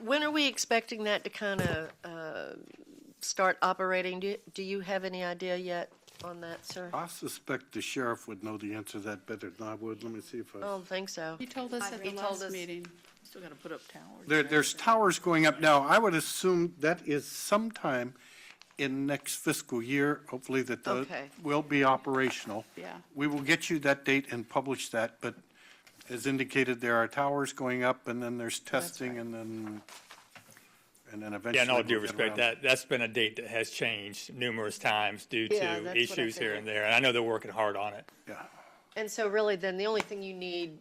Speaker 10: When are we expecting that to kind of start operating? Do you have any idea yet on that, sir?
Speaker 8: I suspect the sheriff would know the answer to that better than I would. Let me see if
Speaker 10: I
Speaker 8: I,
Speaker 10: don't think so.
Speaker 3: He told us at the
Speaker 10: He told
Speaker 3: last
Speaker 10: us-
Speaker 3: meeting.
Speaker 5: Still got to put up towers.
Speaker 8: there's towers going up now. I would assume that is sometime in next fiscal year, hopefully that those
Speaker 10: Okay.
Speaker 8: will be operational.
Speaker 3: Yeah.
Speaker 8: We will get you that date and publish that, but as indicated, there are towers going up, and then there's testing, and then eventually.
Speaker 17: Yeah, in all due
Speaker 8: we'll get
Speaker 17: respect,
Speaker 8: around.
Speaker 17: that's been a date that has changed numerous times due
Speaker 10: Yeah, that's
Speaker 17: to
Speaker 10: what I
Speaker 17: issues here
Speaker 10: figured.
Speaker 17: and there, and I know they're working hard on it.
Speaker 8: Yeah.
Speaker 10: And so really, then, the only thing you need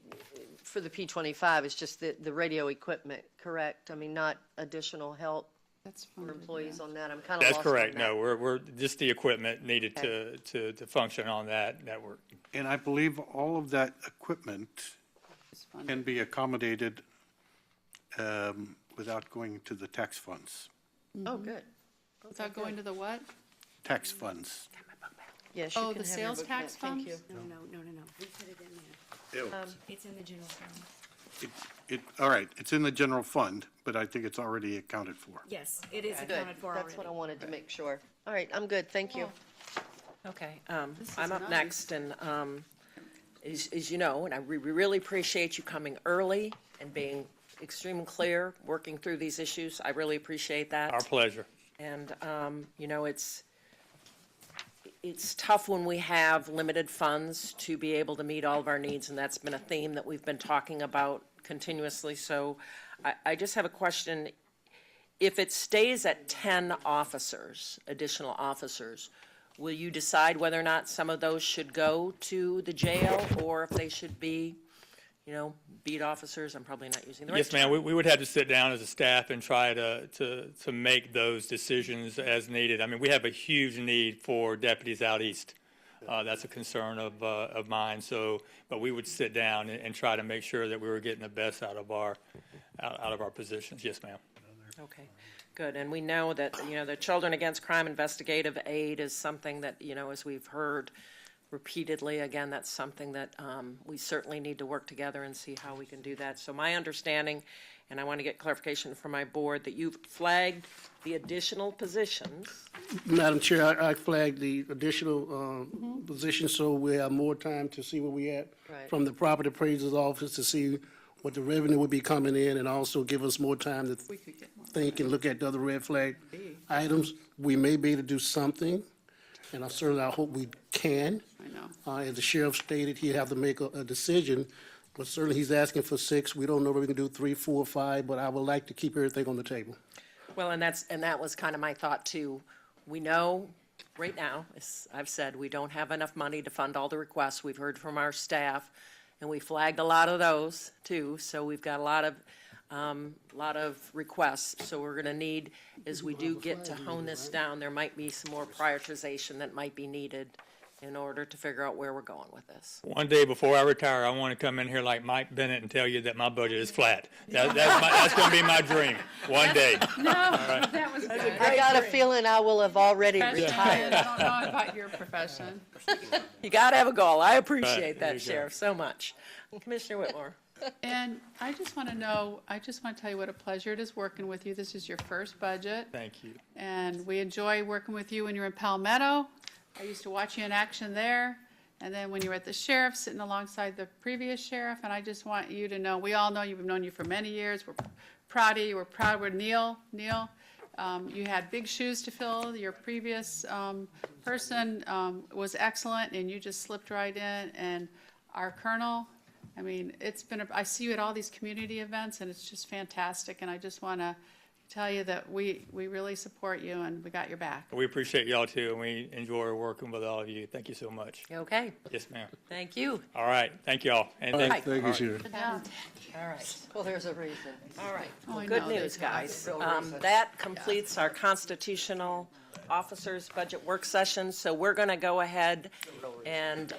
Speaker 10: for the P25 is just the radio equipment, correct? I mean, not additional help
Speaker 3: That's
Speaker 10: for
Speaker 3: funded,
Speaker 10: employees
Speaker 3: yeah.
Speaker 10: on that? I'm kind of
Speaker 17: That's
Speaker 10: lost on
Speaker 17: correct,
Speaker 10: that.
Speaker 17: no, we're, just the equipment needed to function on that network.
Speaker 8: And I believe all of that equipment
Speaker 3: It's funded.
Speaker 8: can be accommodated without going to the tax funds.
Speaker 10: Oh, good.
Speaker 3: Without going to the what?
Speaker 8: Tax funds.
Speaker 10: Yes, you
Speaker 3: Oh,
Speaker 10: can
Speaker 3: the
Speaker 10: have your
Speaker 3: sales
Speaker 10: book
Speaker 3: tax
Speaker 10: back. Thank
Speaker 3: funds?
Speaker 10: you.
Speaker 13: No. We put it in there. It's in the general fund.
Speaker 8: All right, it's in the general fund, but I think it's already accounted for.
Speaker 13: Yes, it is
Speaker 10: Good.
Speaker 13: accounted for already.
Speaker 10: That's what I wanted to make sure. All right, I'm good, thank you.
Speaker 1: Okay,
Speaker 3: This is
Speaker 1: I'm up
Speaker 3: nice.
Speaker 1: next, and as you know, and we really appreciate you coming early and being extremely clear, working through these issues. I really appreciate that.
Speaker 17: Our pleasure.
Speaker 1: And, you know, it's tough when we have limited funds to be able to meet all of our needs, and that's been a theme that we've been talking about continuously. So I just have a question. If it stays at 10 officers, additional officers, will you decide whether or not some of those should go to the jail, or if they should be, you know, beat officers? I'm probably not using the right
Speaker 17: Yes, ma'am,
Speaker 1: term.
Speaker 17: we would have to sit down as a staff and try to make those decisions as needed. I mean, we have a huge need for deputies out east. That's a concern of mine, so, but we would sit down and try to make sure that we were getting the best out of our positions. Yes, ma'am.
Speaker 1: Okay, good. And we know that, you know, the Children Against Crime Investigative Aid is something that, you know, as we've heard repeatedly, again, that's something that we certainly need to work together and see how we can do that. So my understanding, and I want to get clarification from my board, that you've flagged the additional positions.
Speaker 4: Madam Chair, I flagged the additional positions, so we have more time to see where we at
Speaker 10: Right.
Speaker 4: from the property appraiser's office to see what the revenue would be coming in, and also give us more time to
Speaker 3: We could get more.
Speaker 4: think and look at the other red flag items. We may be able to do something, and I certainly, I hope we can.
Speaker 3: I know.
Speaker 4: As the sheriff stated, he'd have to make a decision, but certainly he's asking for 6. We don't know if we can do 3, 4, 5, but I would like to keep everything on the table.
Speaker 1: Well, and that was kind of my thought too. We know right now, as I've said, we don't have enough money to fund all the requests. We've heard from our staff, and we flagged a lot of those too. So we've got a lot of requests. So we're going to need, as we do get to hone this down, there might be some more prioritization that might be needed in order to figure out where we're going with this.
Speaker 17: One day before I retire, I want to come in here like Mike Bennett and tell you that my budget is flat. That's going to be my dream, one day.
Speaker 3: No, that was good.
Speaker 10: I got a feeling I will have already
Speaker 3: I
Speaker 10: retired.
Speaker 3: don't know about your profession.
Speaker 1: You got to have a goal. I
Speaker 17: Right,
Speaker 1: appreciate
Speaker 17: there
Speaker 1: that,
Speaker 17: you go.
Speaker 1: Sheriff, so much. Commissioner Whitmore.
Speaker 3: And I just want to tell you what a pleasure it is working with you. This is your first budget.
Speaker 17: Thank you.
Speaker 3: And we enjoy working with you when you're in Palmetto. I used to watch you in action there. And then when you were at the sheriff, sitting alongside the previous sheriff. And I just want you to know, we all know you've known you for many years. We're proud of you. We're proud. We're Neil, you had big shoes to fill. Your previous person was excellent, and you just slipped right in. And our colonel, I mean, I see you at all these community events, and it's just fantastic. And I just want to tell you that we really support you, and we got your back.
Speaker 17: We appreciate y'all too, and we enjoy working with all of you. Thank you so much.
Speaker 1: Okay,
Speaker 17: Yes, ma'am.
Speaker 1: thank you.
Speaker 17: All right, thank y'all. And
Speaker 1: Right.
Speaker 4: Thank you, Sheriff.
Speaker 3: Yeah.
Speaker 1: All right.
Speaker 10: Well, there's a reason.
Speaker 1: All right.
Speaker 3: Oh,
Speaker 1: Well,
Speaker 3: I
Speaker 1: good
Speaker 3: know,
Speaker 1: news,
Speaker 3: there's a
Speaker 1: guys.
Speaker 10: real reason.
Speaker 1: That completes our constitutional officers' budget work session. So we're going to go ahead and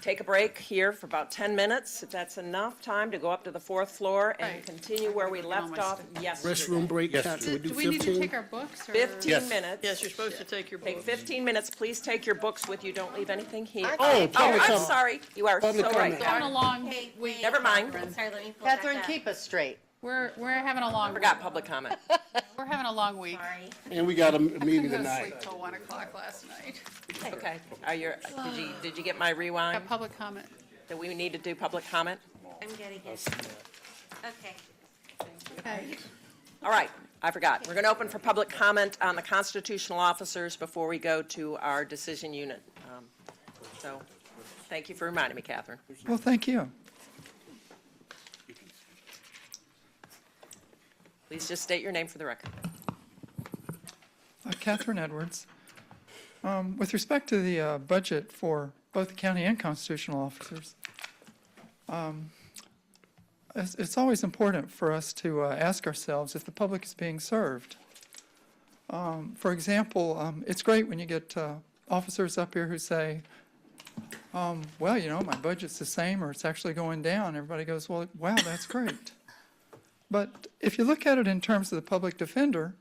Speaker 1: take a break here for about 10 minutes, if that's enough time to go up to the fourth floor and
Speaker 3: Right.
Speaker 1: continue where we left off yesterday.
Speaker 4: Restroom break, Catherine, we
Speaker 3: Do
Speaker 4: do
Speaker 3: we need to
Speaker 4: 15?
Speaker 3: take our books? Or?
Speaker 1: 15 minutes.
Speaker 10: Yes, you're supposed to take your
Speaker 1: Take
Speaker 10: books.
Speaker 1: 15 minutes. Please take your books with you. Don't leave anything here.
Speaker 10: Oh,
Speaker 4: public
Speaker 1: I'm
Speaker 4: comment.
Speaker 1: sorry. You are so
Speaker 4: Public
Speaker 1: right.
Speaker 4: comment.
Speaker 3: We're having a long
Speaker 13: Hey,
Speaker 3: week.
Speaker 1: Never mind.
Speaker 13: Sorry, let me pull back
Speaker 10: Catherine,
Speaker 13: up.
Speaker 10: keep us straight.
Speaker 3: We're having a long.
Speaker 1: Forgot public comment.
Speaker 3: We're having a long week.
Speaker 13: Sorry.
Speaker 4: And we got a
Speaker 3: I
Speaker 4: meeting
Speaker 3: was
Speaker 4: tonight.
Speaker 3: asleep till 1 o'clock last night.
Speaker 1: Okay. Did you get my rewind?
Speaker 3: Got public comment.
Speaker 1: Do we need to do public comment?
Speaker 13: I'm good again. Okay.
Speaker 3: Okay.
Speaker 1: All right, I forgot. We're going to open for public comment on the constitutional officers before we go to our decision unit. So, thank you for reminding me, Catherine.
Speaker 19: Well, thank you.
Speaker 1: Please just state your name for the record.
Speaker 19: Catherine Edwards. With respect to the budget for both the county and constitutional officers, it's always important for us to ask ourselves if the public is being served. For example, it's great when you get officers up here who say, well, you know, my budget's the same or it's actually going down. Everybody goes, well, wow, that's great. But if you look at it in terms of the public defender,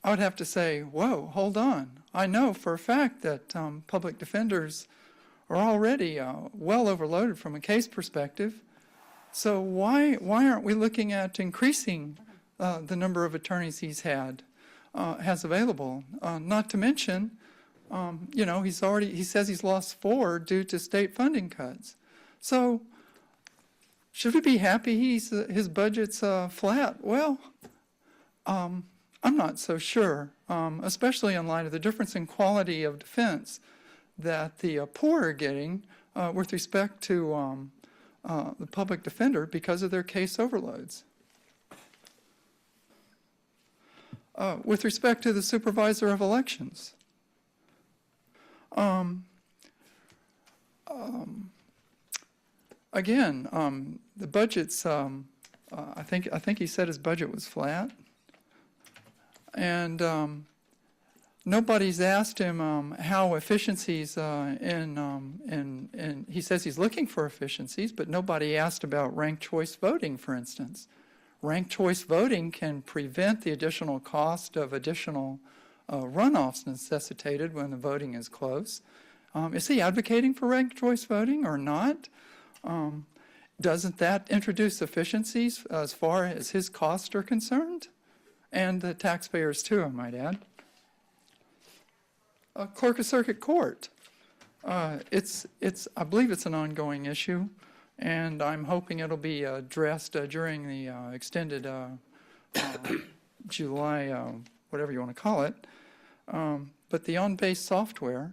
Speaker 19: I would have to say, whoa, hold on. I know for a fact that public defenders are already well overloaded from a case perspective. So why aren't we looking at increasing the number of attorneys he has available? Not to mention, you know, he says he's lost 4 due to state funding cuts. So should we be happy his budget's flat? Well, I'm not so sure, especially in light of the difference in quality of defense that the poor are getting with respect to the public defender because of their case overloads. With respect to the supervisor of elections, again, the budget's, I think he said his budget was flat. And nobody's asked him how efficiencies in he says he's looking for efficiencies, but nobody asked about ranked choice voting, for instance. Ranked choice voting can prevent the additional cost of additional runoffs necessitated when the voting is close. Is he advocating for ranked choice voting or not? Doesn't that introduce efficiencies as far as his costs are concerned? And the taxpayers too, I might add. Clerk of Circuit Court. I believe it's an ongoing issue, and I'm hoping it'll be addressed during the extended July, whatever you want to call it. But the on-base software,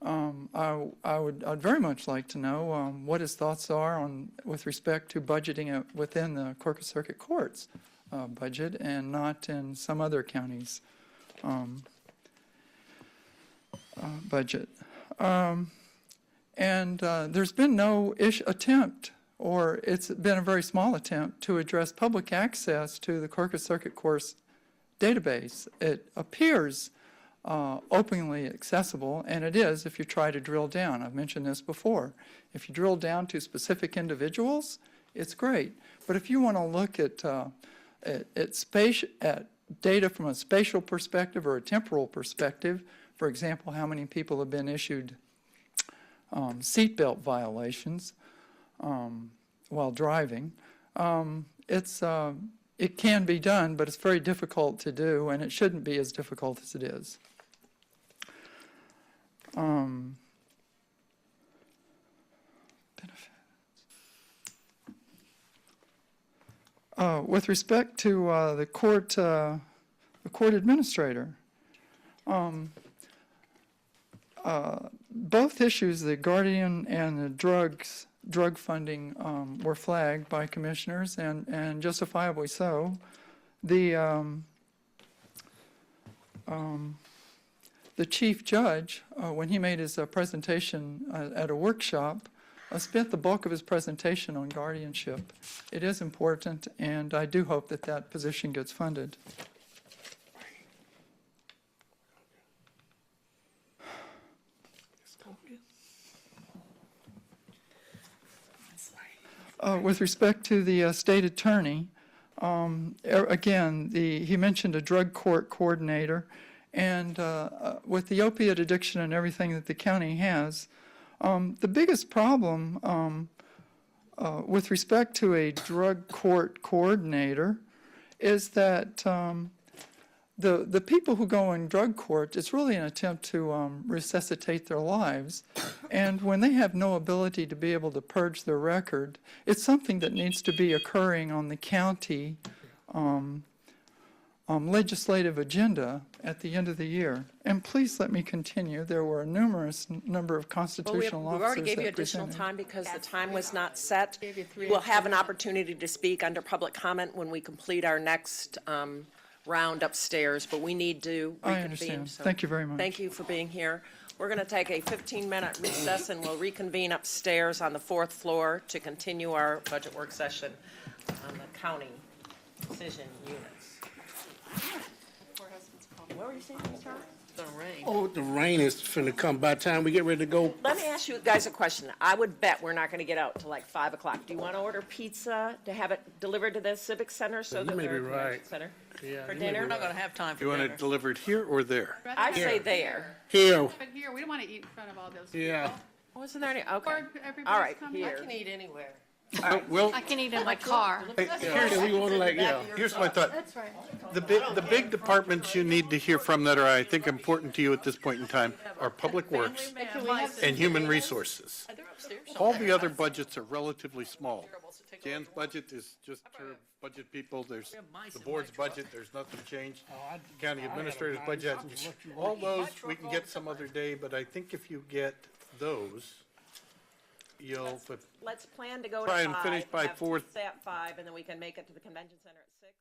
Speaker 19: I'd very much like to know what his thoughts are with respect to budgeting it within the Clerk of Circuit Court's budget and not in some other county's budget. And there's been no attempt, or it's been a very small attempt, to address public access to the Clerk of Circuit Court's database. It appears openly accessible, and it is if you try to drill down. I've mentioned this before. If you drill down to specific individuals, it's great. But if you want to look at data from a spatial perspective or a temporal perspective, for example, how many people have been issued seatbelt violations while driving, it can be done, but it's very difficult to do, and it shouldn't be as difficult as it is. With respect to the court administrator, both issues, the Guardian and the drug funding, were flagged by commissioners, and justifiably so. The chief judge, when he made his presentation at a workshop, spent the bulk of his presentation on guardianship. It is important, and I do hope that that position gets funded. With respect to the state attorney, again, he mentioned a drug court coordinator, and with the opiate addiction and everything that the county has, the biggest problem with respect to a drug court coordinator is that the people who go in drug court, it's really an attempt to resuscitate their lives. And when they have no ability to be able to purge their record, it's something that needs to be occurring on the county legislative agenda at the end of the year. And please let me continue. There were a numerous number of constitutional
Speaker 1: We
Speaker 19: officers
Speaker 1: already gave you
Speaker 19: that
Speaker 1: additional
Speaker 19: presented.
Speaker 1: time because the time was not set. We'll have an opportunity to speak under public comment when we complete our next round upstairs, but we need to
Speaker 19: I
Speaker 1: reconvene.
Speaker 19: understand.
Speaker 1: so
Speaker 19: Thank you very much.
Speaker 1: Thank you for being here. We're going to take a 15-minute recess, and we'll reconvene upstairs on the 4th floor to continue our budget work session on the county decision units. What were you saying, Mr. Hart? The rain.
Speaker 4: Oh, the rain is finna come. By the time we get ready to go,
Speaker 1: Let me ask you guys a question. I would bet we're not going to get out till like 5 o'clock. Do you want to order pizza to have it delivered to the Civic Center so
Speaker 4: You
Speaker 1: that
Speaker 4: may
Speaker 1: we're
Speaker 4: be
Speaker 1: at the Convention
Speaker 4: right.
Speaker 1: Center
Speaker 4: Yeah,
Speaker 1: for
Speaker 4: you may
Speaker 1: dinner?
Speaker 4: be right.
Speaker 1: have time
Speaker 8: You want it delivered here or there?
Speaker 1: I say there.
Speaker 4: here,
Speaker 3: But here, we don't want to eat in front of all those
Speaker 4: yeah.
Speaker 3: people.
Speaker 1: Wasn't there any? Okay.
Speaker 3: Or everybody's
Speaker 1: All right,
Speaker 3: coming.
Speaker 1: here.
Speaker 10: eat anywhere.
Speaker 8: Well,
Speaker 5: I can eat in my car.
Speaker 4: Yeah, we want to like, yeah.
Speaker 8: here's my thought.
Speaker 5: That's right.
Speaker 8: The big departments you need to hear from that are, I think, important to you at this point in time are Public Works and Human Resources. All the other budgets are relatively small. Jan's budget is just for budget people, there's the board's budget, there's nothing changed. County administrator's budget, all those, we can get some other day, but I think if you get those, you'll,
Speaker 1: Let's plan to go to
Speaker 8: Try
Speaker 1: 5.
Speaker 8: and finish by
Speaker 1: have
Speaker 8: 4.
Speaker 1: pizza at 5, and then we can make it to the Convention Center at 6.